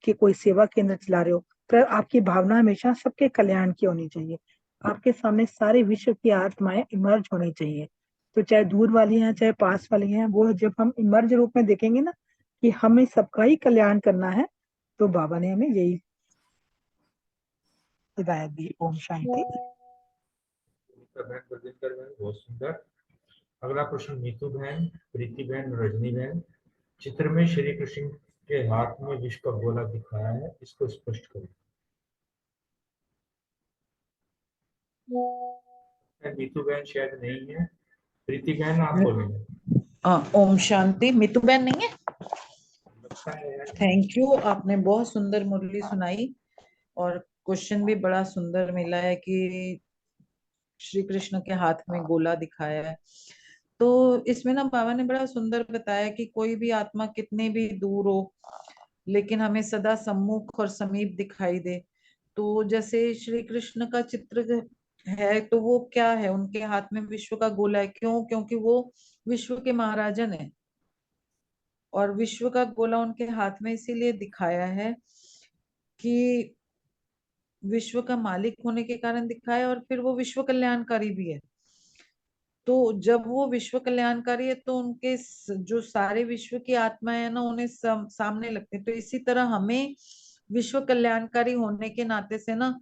[SPEAKER 7] कि कोई सेवा केंद्र चला रहे हो, पर आपकी भावना हमेशा सबके कल्याण की होनी चाहिए। आपके सामने सारे विश्व की आत्माएं इमर्ज होनी चाहिए। तो चाहे दूर वाली हैं चाहे पास वाली हैं, वो जब हम इमर्ज रूप में देखेंगे ना कि हमें सबका ही कल्याण करना है, तो बाबा ने हमें यही हिदायत दी। ओम शांति।
[SPEAKER 1] बहन बलविंदर बहन बहुत सुंदर। अगला प्रश्न नीतू बहन, प्रीति बहन, रजनी बहन। चित्र में श्री कृष्ण के हाथ में विष का गोला दिखाया है, इसको स्पष्ट करें। नीतू बहन शायद नहीं है। प्रीति बहन आप बोलेंगे।
[SPEAKER 6] ओम शांति। मितू बहन नहीं है।
[SPEAKER 1] लगता है यार।
[SPEAKER 6] थैंक यू, आपने बहुत सुंदर मुरली सुनाई और क्वेश्चन भी बड़ा सुंदर मिला है कि श्री कृष्ण के हाथ में गोला दिखाया है। तो इसमें ना बाबा ने बड़ा सुंदर बताया कि कोई भी आत्मा कितने भी दूर हो लेकिन हमें सदा सम्मुख और समीप दिखाई दे। तो जैसे श्री कृष्ण का चित्र है तो वो क्या है, उनके हाथ में विश्व का गोला है। क्यों? क्योंकि वो विश्व के महाराजन है और विश्व का गोला उनके हाथ में इसीलिए दिखाया है कि विश्व का मालिक होने के कारण दिखाया और फिर वो विश्व कल्याणकारी भी है। तो जब वो विश्व कल्याणकारी है तो उनके जो सारे विश्व की आत्माएं है ना उन्हें सामने लगते हैं। तो इसी तरह हमें विश्व कल्याणकारी होने के नाते से ना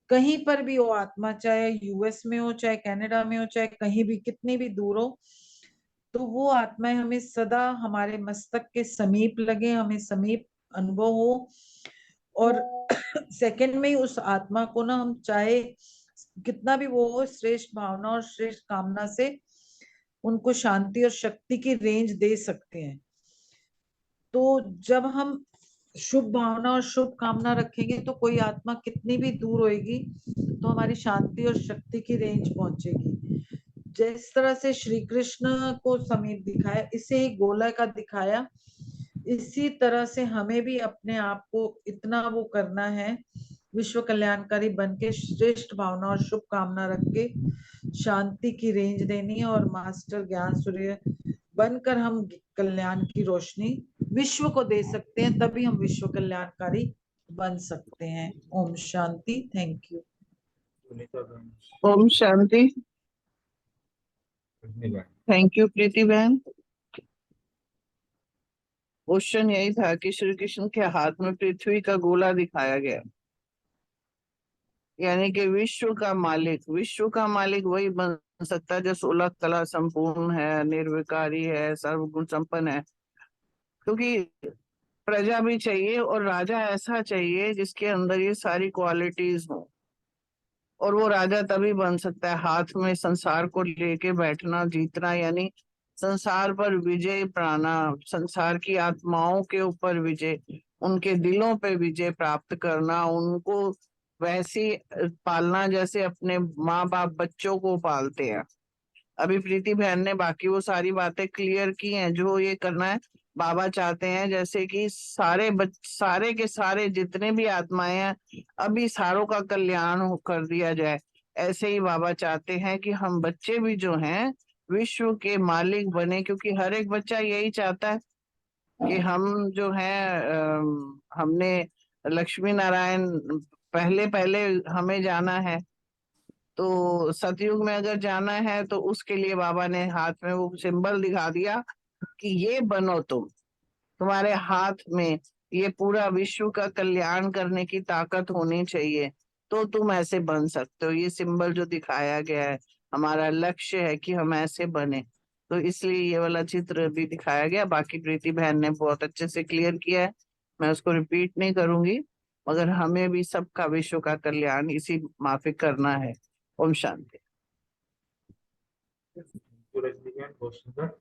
[SPEAKER 6] कहीं पर भी हो आत्मा, चाहे यूएस में हो, चाहे कनाडा में हो, चाहे कहीं भी कितनी भी दूर हो, तो वो आत्माएं हमें सदा हमारे मस्तक के समीप लगे, हमें समीप अनुभव हो और सेकंड में ही उस आत्मा को ना हम चाहे कितना भी वो हो श्रेष्ठ भावना और श्रेष्ठ कामना से उनको शांति और शक्ति की रेंज दे सकते हैं। तो जब हम शुभ भावना और शुभ कामना रखेंगे तो कोई आत्मा कितनी भी दूर होएगी तो हमारी शांति और शक्ति की रेंज पहुंचेगी। जिस तरह से श्री कृष्ण को समीप दिखाया, इसे ही गोला का दिखाया, इसी तरह से हमें भी अपने आप को इतना वो करना है, विश्व कल्याणकारी बन के श्रेष्ठ भावना और शुभ कामना रख के शांति की रेंज देनी है और मास्टर ज्ञान सूर्य बनकर हम कल्याण की रोशनी विश्व को दे सकते हैं, तभी हम विश्व कल्याणकारी बन सकते हैं। ओम शांति। Thank you.
[SPEAKER 1] सुनीता बहन।
[SPEAKER 9] ओम शांति।
[SPEAKER 1] रजनी बहन।
[SPEAKER 9] थैंक यू प्रीति बहन। क्वेश्चन यही था कि श्री कृष्ण के हाथ में पृथ्वी का गोला दिखाया गया, यानी कि विश्व का मालिक वही बन सकता है जो 16 कला संपूर्ण है, निर्विकारी है, सर्वगुण संपन्न है। क्योंकि प्रजा भी चाहिए और राजा ऐसा चाहिए जिसके अंदर ये सारी क्वालिटीज हो, और वो राजा तभी बन सकता है हाथ में संसार को लेके बैठना, जीतना, यानी संसार पर विजय पाना, संसार की आत्माओं के ऊपर विजय, उनके दिलों पे विजय प्राप्त करना, उनको वैसी पालना जैसे अपने माँ बाप बच्चों को पालते हैं। अभी प्रीति बहन ने बाकी वो सारी बातें क्लियर की हैं जो ये करना है। बाबा चाहते हैं जैसे कि सारे के सारे जितने भी आत्माएं हैं अभी सारों का कल्याण कर दिया जाए। ऐसे ही बाबा चाहते हैं कि हम बच्चे भी जो हैं विश्व के मालिक बने, क्योंकि हर एक बच्चा यही चाहता है कि हम जो है हमने लक्ष्मी नारायण पहले पहले हमें जाना है, तो सतयुग में अगर जाना है तो उसके लिए बाबा ने हाथ में वो सिंबल दिखा दिया कि ये बनो तुम्हारे हाथ में ये पूरा विश्व का कल्याण करने की ताकत होनी चाहिए, तो तुम ऐसे बन सकते हो। ये सिंबल जो दिखाया गया है हमारा लक्ष्य है कि हम ऐसे बने, तो इसलिए ये वाला चित्र भी दिखाया गया। बाकी प्रीति बहन ने बहुत अच्छे से क्लियर किया है, मैं उसको रिपीट नहीं करूंगी, मगर हमें भी सबका विश्व का कल्याण इसी माफिक करना है। ओम शांति।
[SPEAKER 1] रजनी बहन बहुत सुंदर।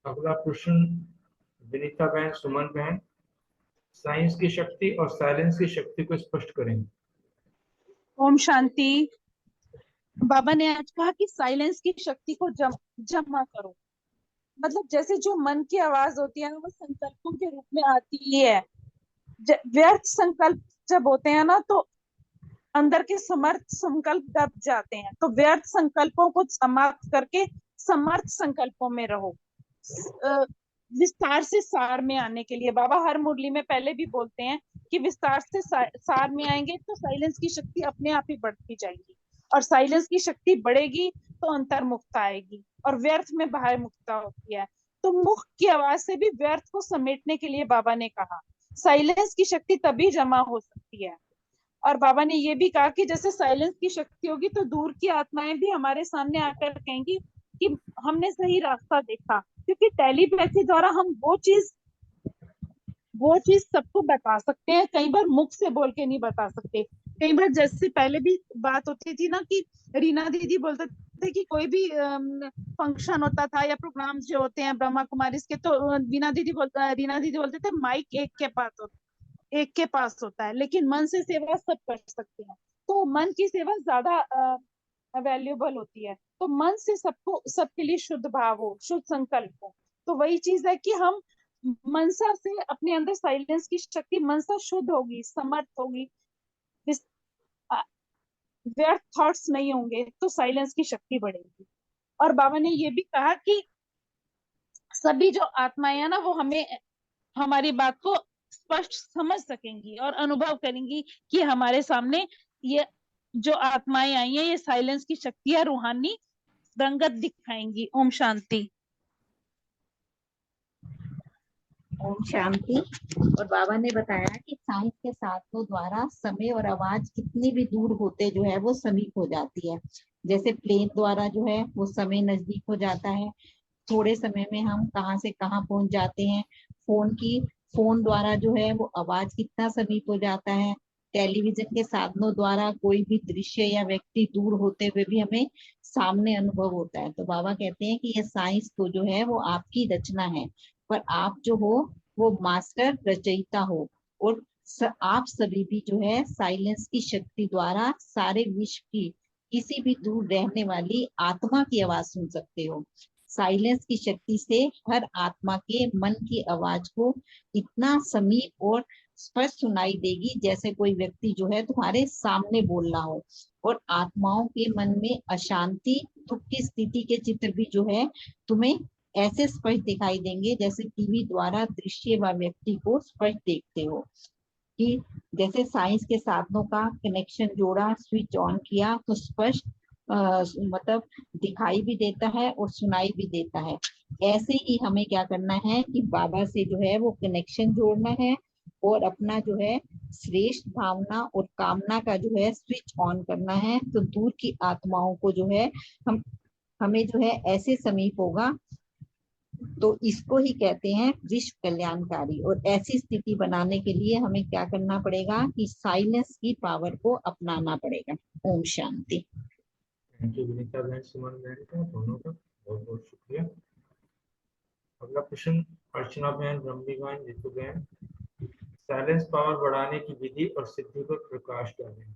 [SPEAKER 1] अगला प्रश्न विनीता बहन, सुमन बहन, साइंस की शक्ति और साइलेंस की शक्ति को स्पष्ट करेंगे।
[SPEAKER 10] ओम शांति। बाबा ने आज कहा कि साइलेंस की शक्ति को जमा करो। मतलब जैसे जो मन की आवाज होती है ना वो संकल्पों के रूप में आती ही है। व्यर्थ संकल्प जब होते हैं ना तो अंदर के समर्थ संकल्प दब जाते हैं। तो व्यर्थ संकल्पों को समाप्त करके समर्थ संकल्पों में रहो। विस्तार से सार में आने के लिए बाबा हर मुरली में पहले भी बोलते हैं कि विस्तार से सार में आएंगे तो साइलेंस की शक्ति अपने आप ही बढ़ती जाएगी, और साइलेंस की शक्ति बढ़ेगी तो अंतर्मुक्ता आएगी और व्यर्थ में बाहर मुक्ता होती है। तो मुख की आवाज से भी व्यर्थ को समेटने के लिए बाबा ने कहा साइलेंस की शक्ति तभी जमा हो सकती है। और बाबा ने ये भी कहा कि जैसे साइलेंस की शक्ति होगी तो दूर की आत्माएं भी हमारे सामने आकर कहेंगी कि हमने सही रास्ता देखा, क्योंकि टेलीपैथी द्वारा हम वो चीज सबको बता सकते हैं, कई बार मुख से बोल के नहीं बता सकते। कई बार जैसे पहले भी बात होती थी ना कि रीना दीदी बोलते थे कि कोई भी फंक्शन होता था या प्रोग्राम जो होते हैं ब्रह्मा कुमारी के, तो रीना दीदी बोलते थे माइक एक के पास होता है, लेकिन मन से सेवा सब कर सकते हैं। तो मन की सेवा ज्यादा वैल्यूबल होती है। तो मन से सबको, सबके लिए शुद्ध भाव हो, शुद्ध संकल्प हो। तो वही चीज है कि हम मनसा से अपने अंदर साइलेंस की शक्ति, मनसा शुद्ध होगी, समर्थ होगी, व्यर्थ थॉट्स नहीं होंगे, तो साइलेंस की शक्ति बढ़ेगी। और बाबा ने ये भी कहा कि सभी जो आत्माएं हैं ना, वो हमें, हमारी बात को स्पष्ट समझ सकेंगी और अनुभव करेंगी कि हमारे सामने ये जो आत्माएं आई हैं, ये साइलेंस की शक्ति है, रूहानी रंगत दिखाएंगी। ओम शांति।
[SPEAKER 8] ओम शांति। और बाबा ने बताया कि साइंस के साधनों द्वारा समय और आवाज कितनी भी दूर होते जो है वो समीप हो जाती है। जैसे प्लेन द्वारा जो है वो समय नजदीक हो जाता है, थोड़े समय में हम कहाँ से कहाँ पहुंच जाते हैं। फोन द्वारा जो है वो आवाज कितना समीप हो जाता है। टेलीविजन के साधनों द्वारा कोई भी दृश्य या व्यक्ति दूर होते हुए भी हमें सामने अनुभव होता है। तो बाबा कहते हैं कि ये साइंस तो जो है वो आपकी रचना है, पर आप जो हो वो मास्टर रचयिता हो। और आप सभी भी जो है साइलेंस की शक्ति द्वारा सारे विश्व की किसी भी दूर रहने वाली आत्मा की आवाज सुन सकते हो। साइलेंस की शक्ति से हर आत्मा के मन की आवाज को इतना समीप और स्पष्ट सुनाई देगी जैसे कोई व्यक्ति जो है तुम्हारे सामने बोल रहा हो। और आत्माओं के मन में अशांति, दुख की स्थिति के चित्र भी जो है तुम्हें ऐसे स्पष्ट दिखाई देंगे जैसे टीवी द्वारा दृश्य व व्यक्ति को स्पष्ट देखते हो। कि जैसे साइंस के साधनों का कनेक्शन जोड़ा, स्विच ऑन किया तो स्पष्ट मतलब दिखाई भी देता है और सुनाई भी देता है। ऐसे ही हमें क्या करना है कि बाबा से जो है वो कनेक्शन जोड़ना है और अपना जो है श्रेष्ठ भावना और कामना का जो है स्विच ऑन करना है। तो दूर की आत्माओं को जो है हमें जो है ऐसे समीप होगा। तो इसको ही कहते हैं विश्व कल्याणकारी। और ऐसी स्थिति बनाने के लिए हमें क्या करना पड़ेगा कि साइलेंस की पावर को अपनाना पड़ेगा। ओम शांति।
[SPEAKER 1] थैंक यू विनीता बहन, सुमन बहन का, दोनों का बहुत बहुत शुक्रिया। अगला प्रश्न अर्चना बहन, ब्रह्मी बहन, रितु बहन। साइलेंस पावर बढ़ाने की विधि और सिद्धि पर प्रकाश डालें।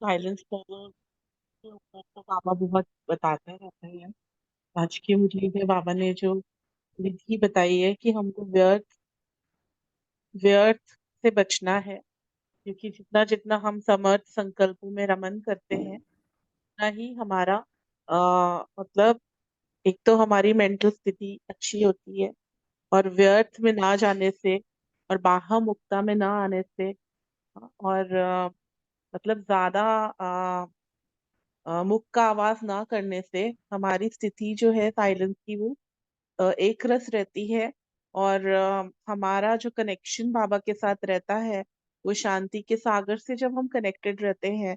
[SPEAKER 11] साइलेंस पावर के ऊपर तो बाबा बहुत बताते रहते हैं। आज की मुरली में बाबा ने जो विधि बताई है कि हमको व्यर्थ से बचना है, क्योंकि जितना जितना हम समर्थ संकल्पों में रमन करते हैं उतना ही हमारा मतलब एक तो हमारी मेंटल स्थिति अच्छी होती है, और व्यर्थ में ना जाने से और बाह्य मुक्ता में ना आने से और मतलब ज्यादा मुख का आवाज ना करने से हमारी स्थिति जो है साइलेंस की वो एक रस रहती है। और हमारा जो कनेक्शन बाबा के साथ रहता है वो शांति के सागर से जब हम कनेक्टेड रहते हैं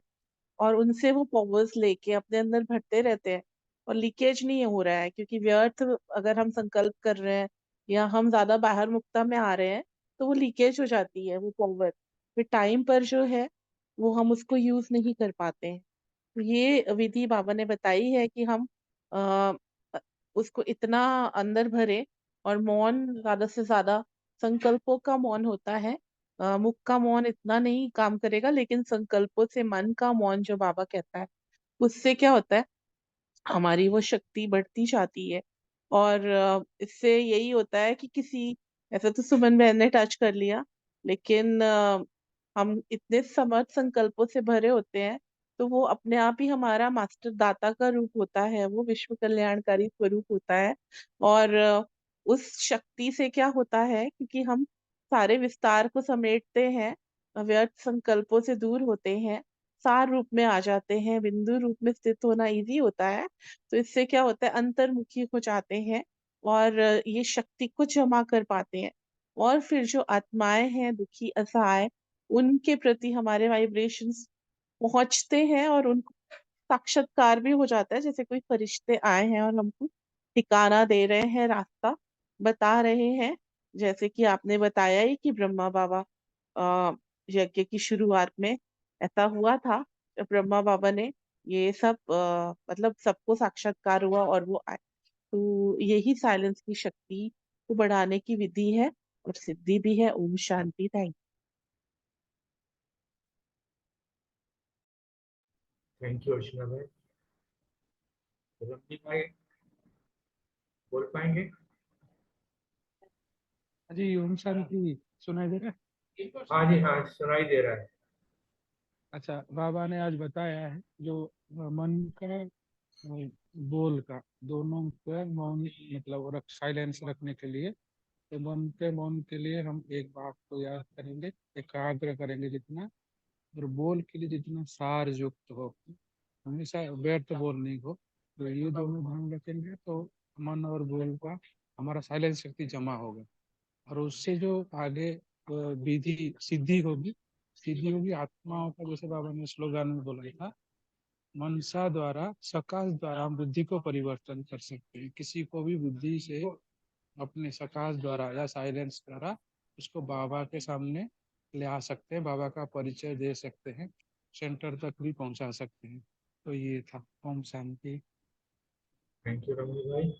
[SPEAKER 11] और उनसे वो पावर्स लेके अपने अंदर भरते रहते हैं और लीकेज नहीं हो रहा है, क्योंकि व्यर्थ अगर हम संकल्प कर रहे हैं या हम ज्यादा बाहर मुक्ता में आ रहे हैं तो वो लीकेज हो जाती है वो पावर। फिर टाइम पर जो है वो हम उसको यूज नहीं कर पाते हैं। तो ये विधि बाबा ने बताई है कि हम आ, उसको इतना अंदर भरे, और मौन ज्यादा से ज्यादा संकल्पों का मौन होता है। मुख का मौन इतना नहीं काम करेगा, लेकिन संकल्पों से मन का मौन जो बाबा कहता है उससे क्या होता है, हमारी वो शक्ति बढ़ती जाती है। और इससे यही होता है कि किसी, ऐसा तो सुमन बहन ने टच कर लिया, लेकिन हम इतने समर्थ संकल्पों से भरे होते हैं तो वो अपने आप ही हमारा मास्टर दाता का रूप होता है, वो विश्व कल्याणकारी स्वरूप होता है। और उस शक्ति से क्या होता है, क्योंकि हम सारे विस्तार को समेटते हैं, व्यर्थ संकल्पों से दूर होते हैं, सार रूप में आ जाते हैं, बिंदु रूप में स्थित होना इजी होता है। तो इससे क्या होता है, अंतर्मुखी हो जाते हैं और ये शक्ति को जमा कर पाते हैं। और फिर जो आत्माएं हैं दुखी असहाय, उनके प्रति हमारे वाइब्रेशंस पहुंचते हैं और उनको साक्षात्कार भी हो जाता है, जैसे कोई फरिश्ते आए हैं और हमको ठिकाना दे रहे हैं, रास्ता बता रहे हैं। जैसे कि आपने बताया ही कि ब्रह्मा बाबा यज्ञ की शुरुआत में ऐसा हुआ था, जब ब्रह्मा बाबा ने ये सब मतलब सबको साक्षात्कार हुआ और वो आए। तो यही साइलेंस की शक्ति को बढ़ाने की विधि है और सिद्धि भी है। ओम शांति। थैंक
[SPEAKER 1] थैंक यू अर्चना भाई। रमनी भाई बोल पाएंगे?
[SPEAKER 3] जी ओम शांति, सुनाई दे रहा है?
[SPEAKER 1] हाँ जी हाँ, सुनाई दे रहा है।
[SPEAKER 3] अच्छा, बाबा ने आज बताया है जो मन का बोल का दोनों का मौन मतलब साइलेंस रखने के लिए, तो मन के मौन के लिए हम एक बात को याद करेंगे, एकाग्र करेंगे जितना, और बोल के लिए जितना सार युक्त हो, हमेशा व्यर्थ बोल नहीं हो, तो ये दोनों ध्यान रखेंगे तो मन और बोल का हमारा साइलेंस शक्ति जमा होगा। और उससे जो आगे विधि सिद्धि होगी, सिद्धि होगी आत्माओं का, जैसे बाबा ने स्लोगन में बोला था, मनसा द्वारा सकाश द्वारा हम बुद्धि को परिवर्तन कर सकते हैं। किसी को भी बुद्धि से अपने सकाश द्वारा या साइलेंस द्वारा उसको बाबा के सामने ले आ सकते हैं, बाबा का परिचय दे सकते हैं, सेंटर तक भी पहुंचा सकते हैं। तो ये था। ओम शांति।
[SPEAKER 1] थैंक यू रमनी भाई।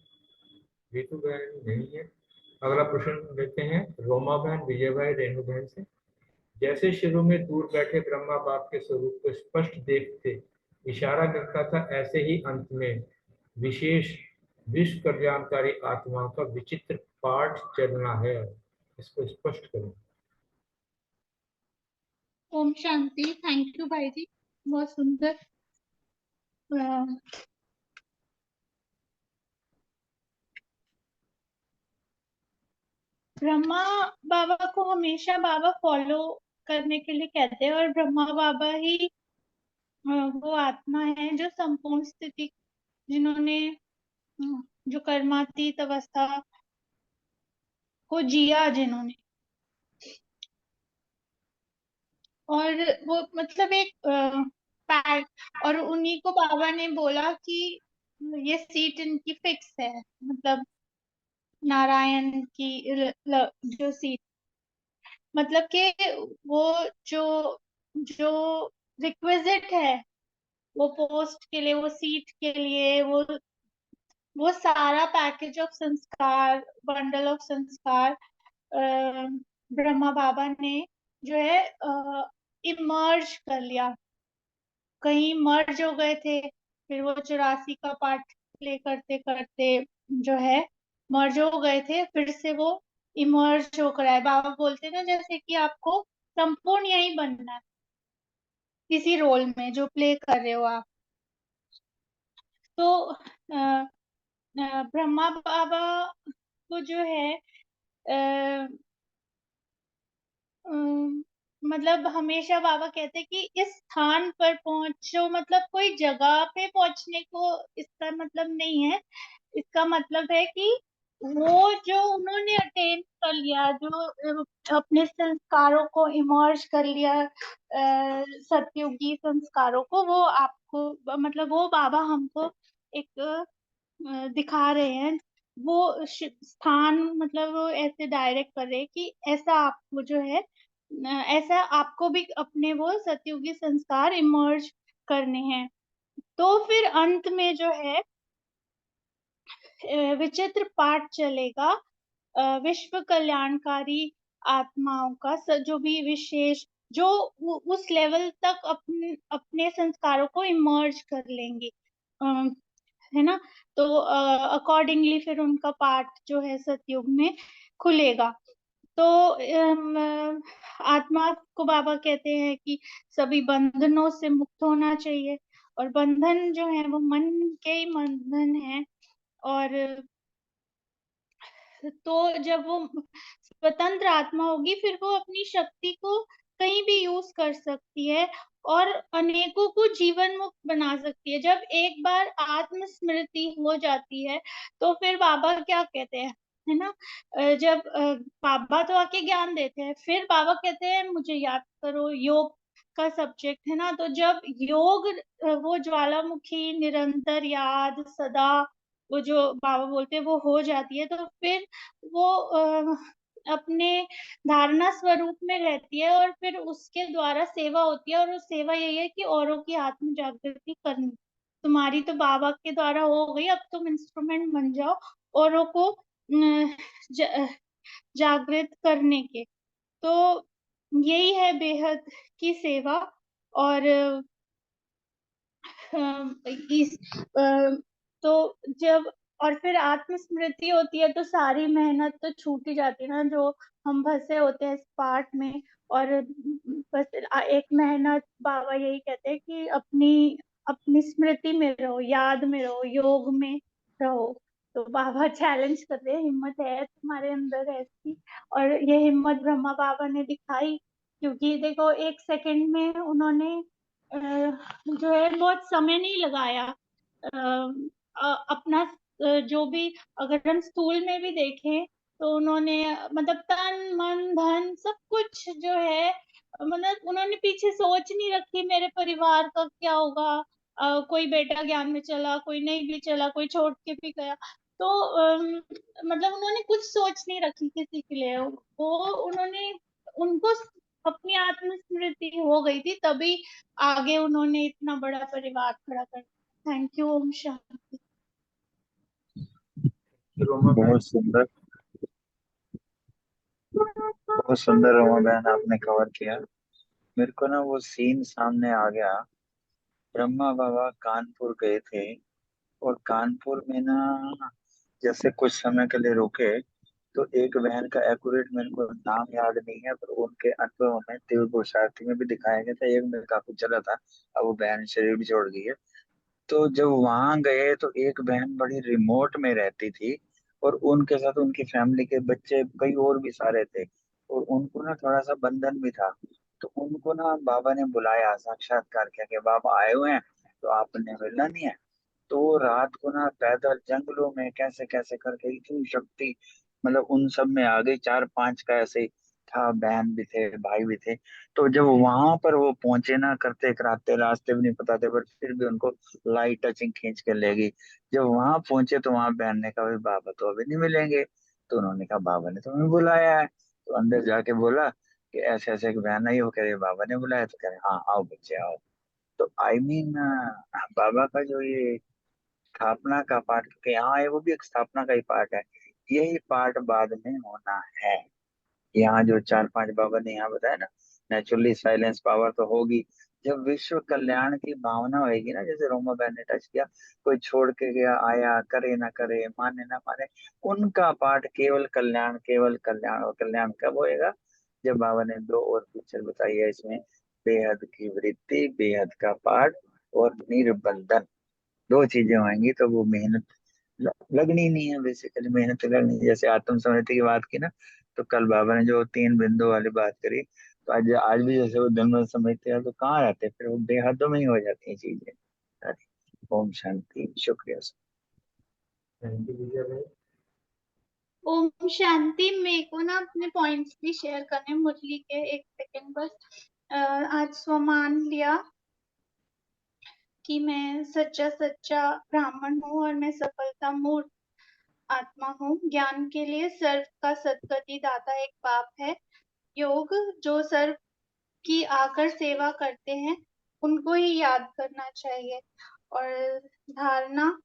[SPEAKER 1] रितु बहन नहीं है। अगला प्रश्न लेते हैं रोमा बहन, विजय भाई, रेणु बहन से। जैसे शुरू में दूर बैठे ब्रह्मा बाप के स्वरूप को स्पष्ट देखते इशारा करता था, ऐसे ही अंत में विशेष विश्व कल्याणकारी आत्माओं का विचित्र पाठ चलना है। इसको स्पष्ट करें।
[SPEAKER 12] ओम शांति। थैंक यू भाई जी, बहुत सुंदर। ब्रह्मा बाबा को हमेशा बाबा फॉलो करने के लिए कहते हैं, और ब्रह्मा बाबा ही वो आत्मा है जो संपूर्ण स्थिति, जिन्होंने जो कर्मातीत अवस्था को जिया, जिन्होंने, और वो मतलब एक पैक, और उन्हीं को बाबा ने बोला कि ये सीट इनकी फिक्स है, मतलब नारायण की जो सीट, मतलब कि वो जो जो रिक्विजिट है वो पोस्ट के लिए, वो सीट के लिए, वो सारा पैकेज ऑफ संस्कार, बंडल ऑफ संस्कार ब्रह्मा बाबा ने जो है इमर्ज कर लिया। कहीं मर्ज हो गए थे, फिर वो 84 का पाठ प्ले करते करते जो है मर्ज हो गए थे, फिर से वो इमर्ज होकर आए। बाबा बोलते ना, जैसे कि आपको संपूर्ण यही बनना है, किसी रोल में जो प्ले कर रहे हो आप। तो ब्रह्मा बाबा को जो है मतलब हमेशा बाबा कहते हैं कि इस स्थान पर पहुंचो, मतलब कोई जगह पे पहुंचने को इसका मतलब नहीं है। इसका मतलब है कि वो जो उन्होंने अटेन कर लिया, जो अपने संस्कारों को इमर्ज कर लिया, सतयुगी संस्कारों को, वो आपको मतलब वो बाबा हमको एक दिखा रहे हैं। वो स्थान मतलब वो ऐसे डायरेक्ट कर रहे हैं कि ऐसा आपको जो है ऐसा आपको भी अपने वो सतयुगी संस्कार इमर्ज करने हैं। तो फिर अंत में जो है विचित्र पाठ चलेगा विश्व कल्याणकारी आत्माओं का, जो भी विशेष जो उस लेवल तक अपने अपने संस्कारों को इमर्ज कर लेंगे, है ना। तो अकॉर्डिंगली फिर उनका पाठ जो है सतयुग में खुलेगा। तो आत्मा को बाबा कहते हैं कि सभी बंधनों से मुक्त होना चाहिए, और बंधन जो है वो मन के ही बंधन है। और तो जब वो स्वतंत्र आत्मा होगी, फिर वो अपनी शक्ति को कहीं भी यूज कर सकती है और अनेकों को जीवन मुक्त बना सकती है। जब एक बार आत्मस्मृति हो जाती है, तो फिर बाबा क्या कहते हैं, है ना। जब बाबा तो आके ज्ञान देते हैं, फिर बाबा कहते हैं मुझे याद करो, योग का सब्जेक्ट है ना। तो जब योग वो ज्वालामुखी निरंतर याद सदा, वो जो बाबा बोलते हैं वो हो जाती है, तो फिर वो अपने धारणा स्वरूप में रहती है, और फिर उसके द्वारा सेवा होती है। और वो सेवा यही है कि औरों की आत्म जागृति करनी। तुम्हारी तो बाबा के द्वारा हो गई, अब तुम इंस्ट्रूमेंट बन जाओ औरों को जागृत करने के। तो यही है बेहद की सेवा। और इस तो जब और फिर आत्मस्मृति होती है तो सारी मेहनत तो छूट ही जाती है ना, जो हम फंसे होते हैं इस पाठ में। और बस एक मेहनत बाबा यही कहते हैं कि अपनी अपनी स्मृति में रहो, याद में रहो, योग में रहो। तो बाबा चैलेंज कर रहे हैं, हिम्मत है तुम्हारे अंदर ऐसी। और ये हिम्मत ब्रह्मा बाबा ने दिखाई, क्योंकि देखो 1 सेकंड में उन्होंने जो है बहुत समय नहीं लगाया। अपना जो भी, अगर हम स्थूल में भी देखें तो उन्होंने मतलब तन मन धन सब कुछ जो है, मतलब उन्होंने पीछे सोच नहीं रखी मेरे परिवार का क्या होगा। कोई बेटा ज्ञान में चला, कोई नहीं भी चला, कोई छोड़ के भी गया। तो मतलब उन्होंने कुछ सोच नहीं रखी किसी के लिए। वो उन्होंने उनको अपनी आत्मस्मृति हो गई थी, तभी आगे उन्होंने इतना बड़ा परिवार खड़ा कर। Thank you. ओम शांति।
[SPEAKER 13] बहुत सुंदर, बहुत सुंदर रोमा बहन आपने कवर किया। मेरे को ना वो सीन सामने आ गया। ब्रह्मा बाबा कानपुर गए थे, और कानपुर में ना जैसे कुछ समय के लिए रुके, तो एक बहन का एक्यूरेट मेरे को नाम याद नहीं है, पर उनके अनुभव में दिव्य पुरुषार्थी में भी दिखाया गया था। एक में काफी चला था, अब वो बहन शरीर भी छोड़ गई है। तो जब वहां गए तो एक बहन बड़ी रिमोट में रहती थी, और उनके साथ उनकी फैमिली के बच्चे कई और भी सारे थे, और उनको ना थोड़ा सा बंधन भी था। तो उनको ना बाबा ने बुलाया, साक्षात्कार किया कि बाबा आए हुए हैं तो आपने मिलना नहीं है। तो वो रात को ना पैदल जंगलों में कैसे कैसे करके इतनी शक्ति, मतलब उन सब में आ गई। 4-5 का ऐसे ही था, बहन भी थे भाई भी थे। तो जब वहां पर वो पहुंचे ना, करते कराते रास्ते भी नहीं पता थे, पर फिर भी उनको लाइट टचिंग खींच के ले गई। जब वहां पहुंचे तो वहां बहन ने कहा, "भाई बाबा तो अभी नहीं मिलेंगे।" तो उन्होंने कहा, "बाबा ने तुम्हें बुलाया है।" तो अंदर जाके बोला कि ऐसे ऐसे एक बहन आई, वो कह रहे बाबा ने बुलाया। तो कह रहे हाँ आओ बच्चे आओ। तो आई मीन बाबा का जो ये स्थापना का पाठ, क्योंकि यहाँ है वो भी एक स्थापना का ही पाठ है, यही पाठ बाद में होना है। यहाँ जो 4-5 बाबा ने यहाँ बताया ना, नेचुरली साइलेंस पावर तो होगी। जब विश्व कल्याण की भावना होगी ना, जैसे रोमा बहन ने टच किया, कोई छोड़ के गया आया, करे ना करे, माने ना माने, उनका पाठ केवल कल्याण, केवल कल्याण। और कल्याण कब होएगा? जब बाबा ने 2 और पिक्चर बताई है इसमें, बेहद की वृत्ति, बेहद का पाठ, और निर्बंधन। 2 चीजें होंगी तो वो मेहनत लगनी नहीं है। बेसिकली मेहनत तो लगनी, जैसे आत्म समृद्धि की बात की ना, तो कल बाबा ने जो 3 बिंदु वाली बात करी, तो आज आज भी जैसे वो दिन भर समझते हैं तो कहाँ रहते, फिर वो बेहदों में ही हो जाती है चीजें सारी। ओम शांति, शुक्रिया सर।
[SPEAKER 1] थैंक यू विजय भाई।
[SPEAKER 12] ओम शांति। मेरे को ना अपने पॉइंट्स भी शेयर करने मुरली के, 1 सेकंड बस। आज स्वमान लिया कि मैं सच्चा सच्चा ब्राह्मण हूँ और मैं सफलता मूर्त आत्मा हूँ। ज्ञान के लिए सर्व का सदगति दाता एक बाप है। योग जो सर्व की आकर सेवा करते हैं उनको ही याद करना चाहिए। और धारणा,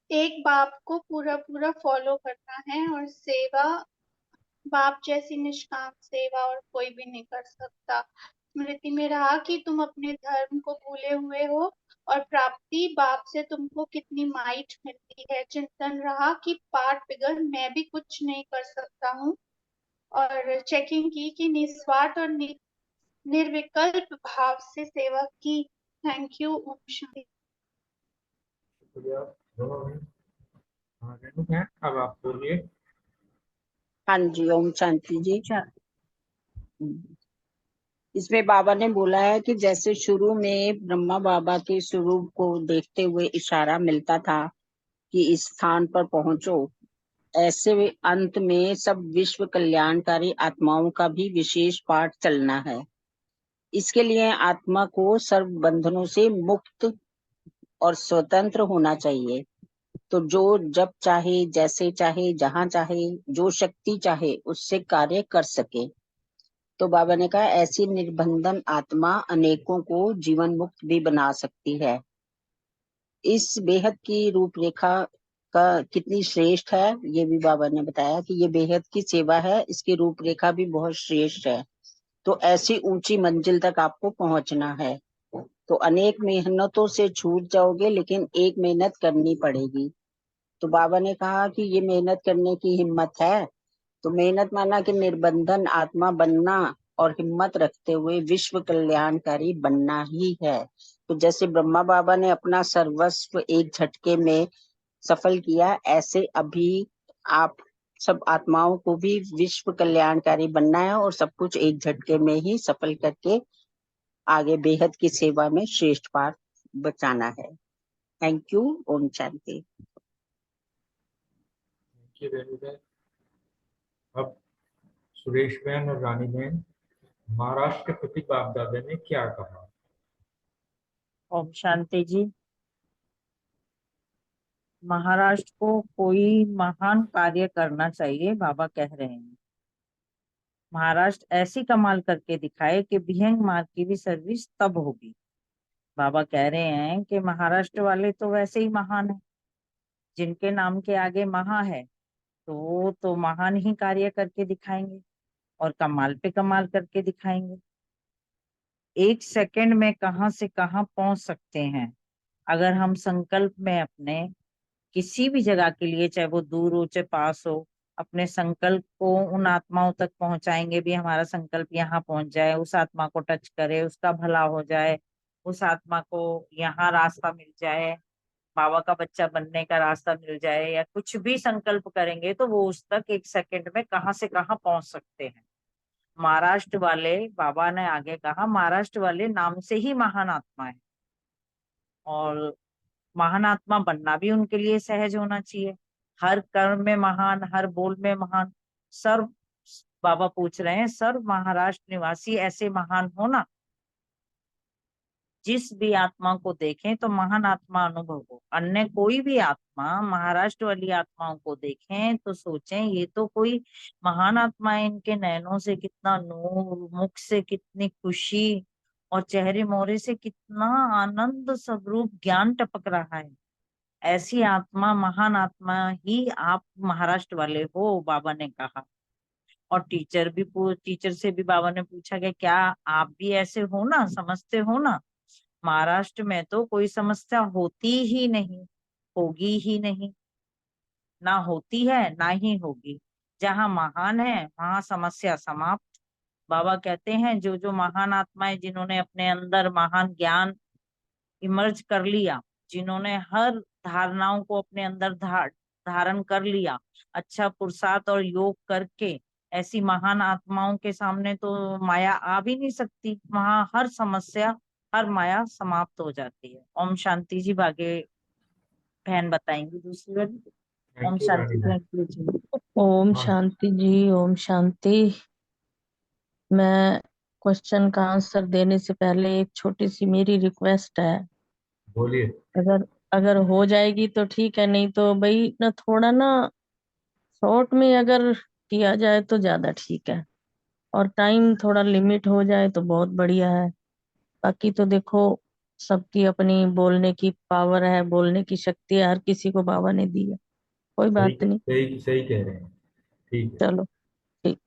[SPEAKER 12] एक बाप को पूरा पूरा फॉलो करना है, और सेवा बाप जैसी निष्काम सेवा और कोई भी नहीं कर सकता। स्मृति में रहा कि तुम अपने धर्म को भूले हुए हो, और प्राप्ति बाप से तुमको कितनी माइट मिलती है। चिंतन रहा कि पाठ बिगड़ मैं भी कुछ नहीं कर सकता हूँ। और चेकिंग की कि निस्वार्थ और निर्विकल्प भाव से सेवा की। Thank you. ओम शांति।
[SPEAKER 1] शुक्रिया रोमा भाई। हाँ रेणु है, अब आप बोलिए।
[SPEAKER 14] हाँ जी, ओम शांति जी। इसमें बाबा ने बोला है कि जैसे शुरू में ब्रह्मा बाबा के स्वरूप को देखते हुए इशारा मिलता था कि इस स्थान पर पहुंचो, ऐसे अंत में सब विश्व कल्याणकारी आत्माओं का भी विशेष पाठ चलना है। इसके लिए आत्मा को सर्व बंधनों से मुक्त और स्वतंत्र होना चाहिए। तो जो जब चाहे, जैसे चाहे, जहां चाहे, जो शक्ति चाहे उससे कार्य कर सके। तो बाबा ने कहा ऐसी निर्बंधन आत्मा अनेकों को जीवन मुक्त भी बना सकती है। इस बेहद की रूपरेखा का कितनी श्रेष्ठ है, ये भी बाबा ने बताया कि ये बेहद की सेवा है, इसकी रूपरेखा भी बहुत श्रेष्ठ है। तो ऐसी ऊंची मंजिल तक आपको पहुंचना है। तो अनेक मेहनतों से छूट जाओगे, लेकिन एक मेहनत करनी पड़ेगी। तो बाबा ने कहा कि ये मेहनत करने की हिम्मत है। तो मेहनत माना कि निर्बंधन आत्मा बनना और हिम्मत रखते हुए विश्व कल्याणकारी बनना ही है। तो जैसे ब्रह्मा बाबा ने अपना सर्वस्व एक झटके में सफल किया, ऐसे अभी आप सब आत्माओं को भी विश्व कल्याणकारी बनना है और सब कुछ एक झटके में ही सफल करके आगे बेहद की सेवा में श्रेष्ठ पाठ बचाना है। Thank you. ओम शांति।
[SPEAKER 1] अब सुरेश बहन और रानी बहन, महाराष्ट्र के प्रति बाप दादा ने क्या कहा?
[SPEAKER 5] ओम शांति जी। महाराष्ट्र को कोई महान कार्य करना चाहिए, बाबा कह रहे हैं। महाराष्ट्र ऐसी कमाल करके दिखाए कि विहंग मार्ग की भी सर्विस तब होगी। बाबा कह रहे हैं कि महाराष्ट्र वाले तो वैसे ही महान है, जिनके नाम के आगे महा है तो वो तो महान ही कार्य करके दिखाएंगे और कमाल पे कमाल करके दिखाएंगे। एक सेकंड में कहां से कहां पहुंच सकते हैं अगर हम संकल्प में अपने किसी भी जगह के लिए, चाहे वो दूर हो चाहे पास हो, अपने संकल्प को उन आत्माओं तक पहुंचाएंगे भी। हमारा संकल्प यहाँ पहुंच जाए, उस आत्मा को टच करे, उसका भला हो जाए, उस आत्मा को यहाँ रास्ता मिल जाए, बाबा का बच्चा बनने का रास्ता मिल जाए, या कुछ भी संकल्प करेंगे तो वो उस तक एक सेकंड में कहां से कहां पहुंच सकते हैं। महाराष्ट्र वाले, बाबा ने आगे कहा, महाराष्ट्र वाले नाम से ही महान आत्मा है और महान आत्मा बनना भी उनके लिए सहज होना चाहिए। हर कर्म में महान, हर बोल में महान। सर्व, बाबा पूछ रहे हैं, सर्व महाराष्ट्र निवासी ऐसे महान हो ना, जिस भी आत्मा को देखें तो महान आत्मा अनुभव हो। अन्य कोई भी आत्मा महाराष्ट्र वाली आत्माओं को देखें तो सोचें ये तो कोई महान आत्मा है, इनके नैनों से कितना नूर, मुख से कितनी खुशी और चेहरे मोहरे से कितना आनंद स्वरूप ज्ञान टपक रहा है। ऐसी आत्मा, महान आत्मा ही आप महाराष्ट्र वाले हो, बाबा ने कहा। और टीचर से भी बाबा ने पूछा कि क्या आप भी ऐसे हो ना, समझते हो ना? महाराष्ट्र में तो कोई समस्या होती ही नहीं, होगी ही नहीं, ना होती है ना ही होगी। जहाँ महान है वहां समस्या समाप्त। बाबा कहते हैं जो जो महान आत्माएं, जिन्होंने अपने अंदर महान ज्ञान इमर्ज कर लिया, जिन्होंने हर धारणाओं को अपने अंदर धारण कर लिया, अच्छा पुरुषार्थ और योग करके, ऐसी महान आत्माओं के सामने तो माया आ भी नहीं सकती। वहां हर समस्या, हर माया समाप्त हो जाती है। ओम शांति जी। आगे बहन बताएंगी दूसरी वाली। ओम
[SPEAKER 1] थैंक यू
[SPEAKER 5] शांति।
[SPEAKER 1] रानी बहन।
[SPEAKER 5] थैंक यू जी।
[SPEAKER 2] ओम
[SPEAKER 1] हाँ,
[SPEAKER 2] शांति जी, ओम शांति। मैं क्वेश्चन का आंसर देने से पहले एक छोटी सी मेरी रिक्वेस्ट है।
[SPEAKER 1] बोलिए।
[SPEAKER 2] अगर अगर हो जाएगी तो ठीक है, नहीं तो भाई ना थोड़ा ना शॉर्ट में अगर किया जाए तो ज्यादा ठीक है, और टाइम थोड़ा लिमिट हो जाए तो बहुत बढ़िया है। बाकी तो देखो, सबकी अपनी बोलने की पावर है, बोलने की शक्ति है, हर किसी को बाबा ने दी है, कोई
[SPEAKER 1] सही
[SPEAKER 2] बात नहीं।
[SPEAKER 1] सही सही कह रहे हैं, ठीक है।
[SPEAKER 2] चलो ठीक।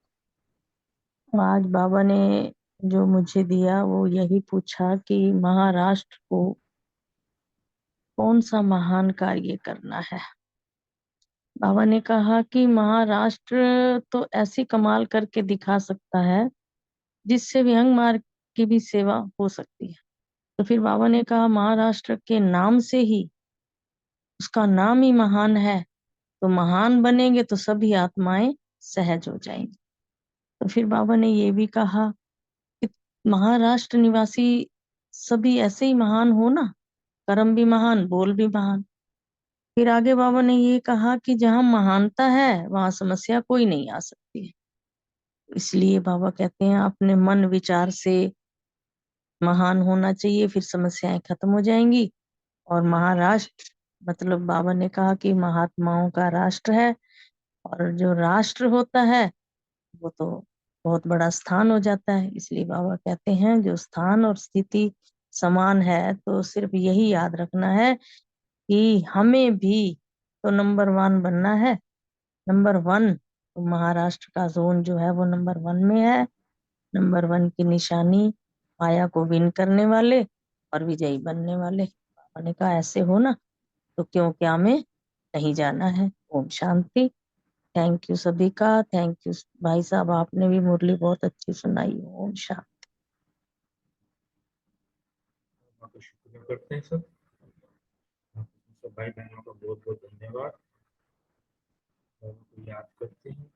[SPEAKER 2] आज बाबा ने जो मुझे दिया वो यही पूछा कि महाराष्ट्र को कौन सा महान कार्य करना है। बाबा ने कहा कि महाराष्ट्र तो ऐसी कमाल करके दिखा सकता है जिससे विहंग मार्ग की भी सेवा हो सकती है। तो फिर बाबा ने कहा महाराष्ट्र के नाम से ही, उसका नाम ही महान है, तो महान बनेंगे तो सभी आत्माएं सहज हो जाएंगी। तो फिर बाबा ने ये भी कहा कि महाराष्ट्र निवासी सभी ऐसे ही महान हो ना, कर्म भी महान, बोल भी महान। फिर आगे बाबा ने ये कहा कि जहाँ महानता है वहां समस्या कोई नहीं आ सकती है। इसलिए बाबा कहते हैं अपने मन विचार से महान होना चाहिए, फिर समस्याएं खत्म हो जाएंगी। और महाराष्ट्र मतलब बाबा ने कहा कि महात्माओं का राष्ट्र है, और जो राष्ट्र होता है वो तो बहुत बड़ा स्थान हो जाता है। इसलिए बाबा कहते हैं जो स्थान और स्थिति समान है, तो सिर्फ यही याद रखना है कि हमें भी तो नंबर 1 बनना है। नंबर 1 तो महाराष्ट्र का जोन जो है वो नंबर 1 में है। नंबर 1 की निशानी माया को विन करने वाले और विजयी बनने वाले। बाबा ने कहा ऐसे हो ना तो क्यों क्या में नहीं जाना है। ओम शांति। थैंक यू सभी का, थैंक यू भाई साहब, आपने भी मुरली बहुत अच्छी सुनाई। ओम शांति।
[SPEAKER 1] आपका शुक्रिया करते हैं सब। सब भाई बहनों का बहुत बहुत धन्यवाद। और उनको याद करते हैं।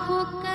[SPEAKER 15] होकर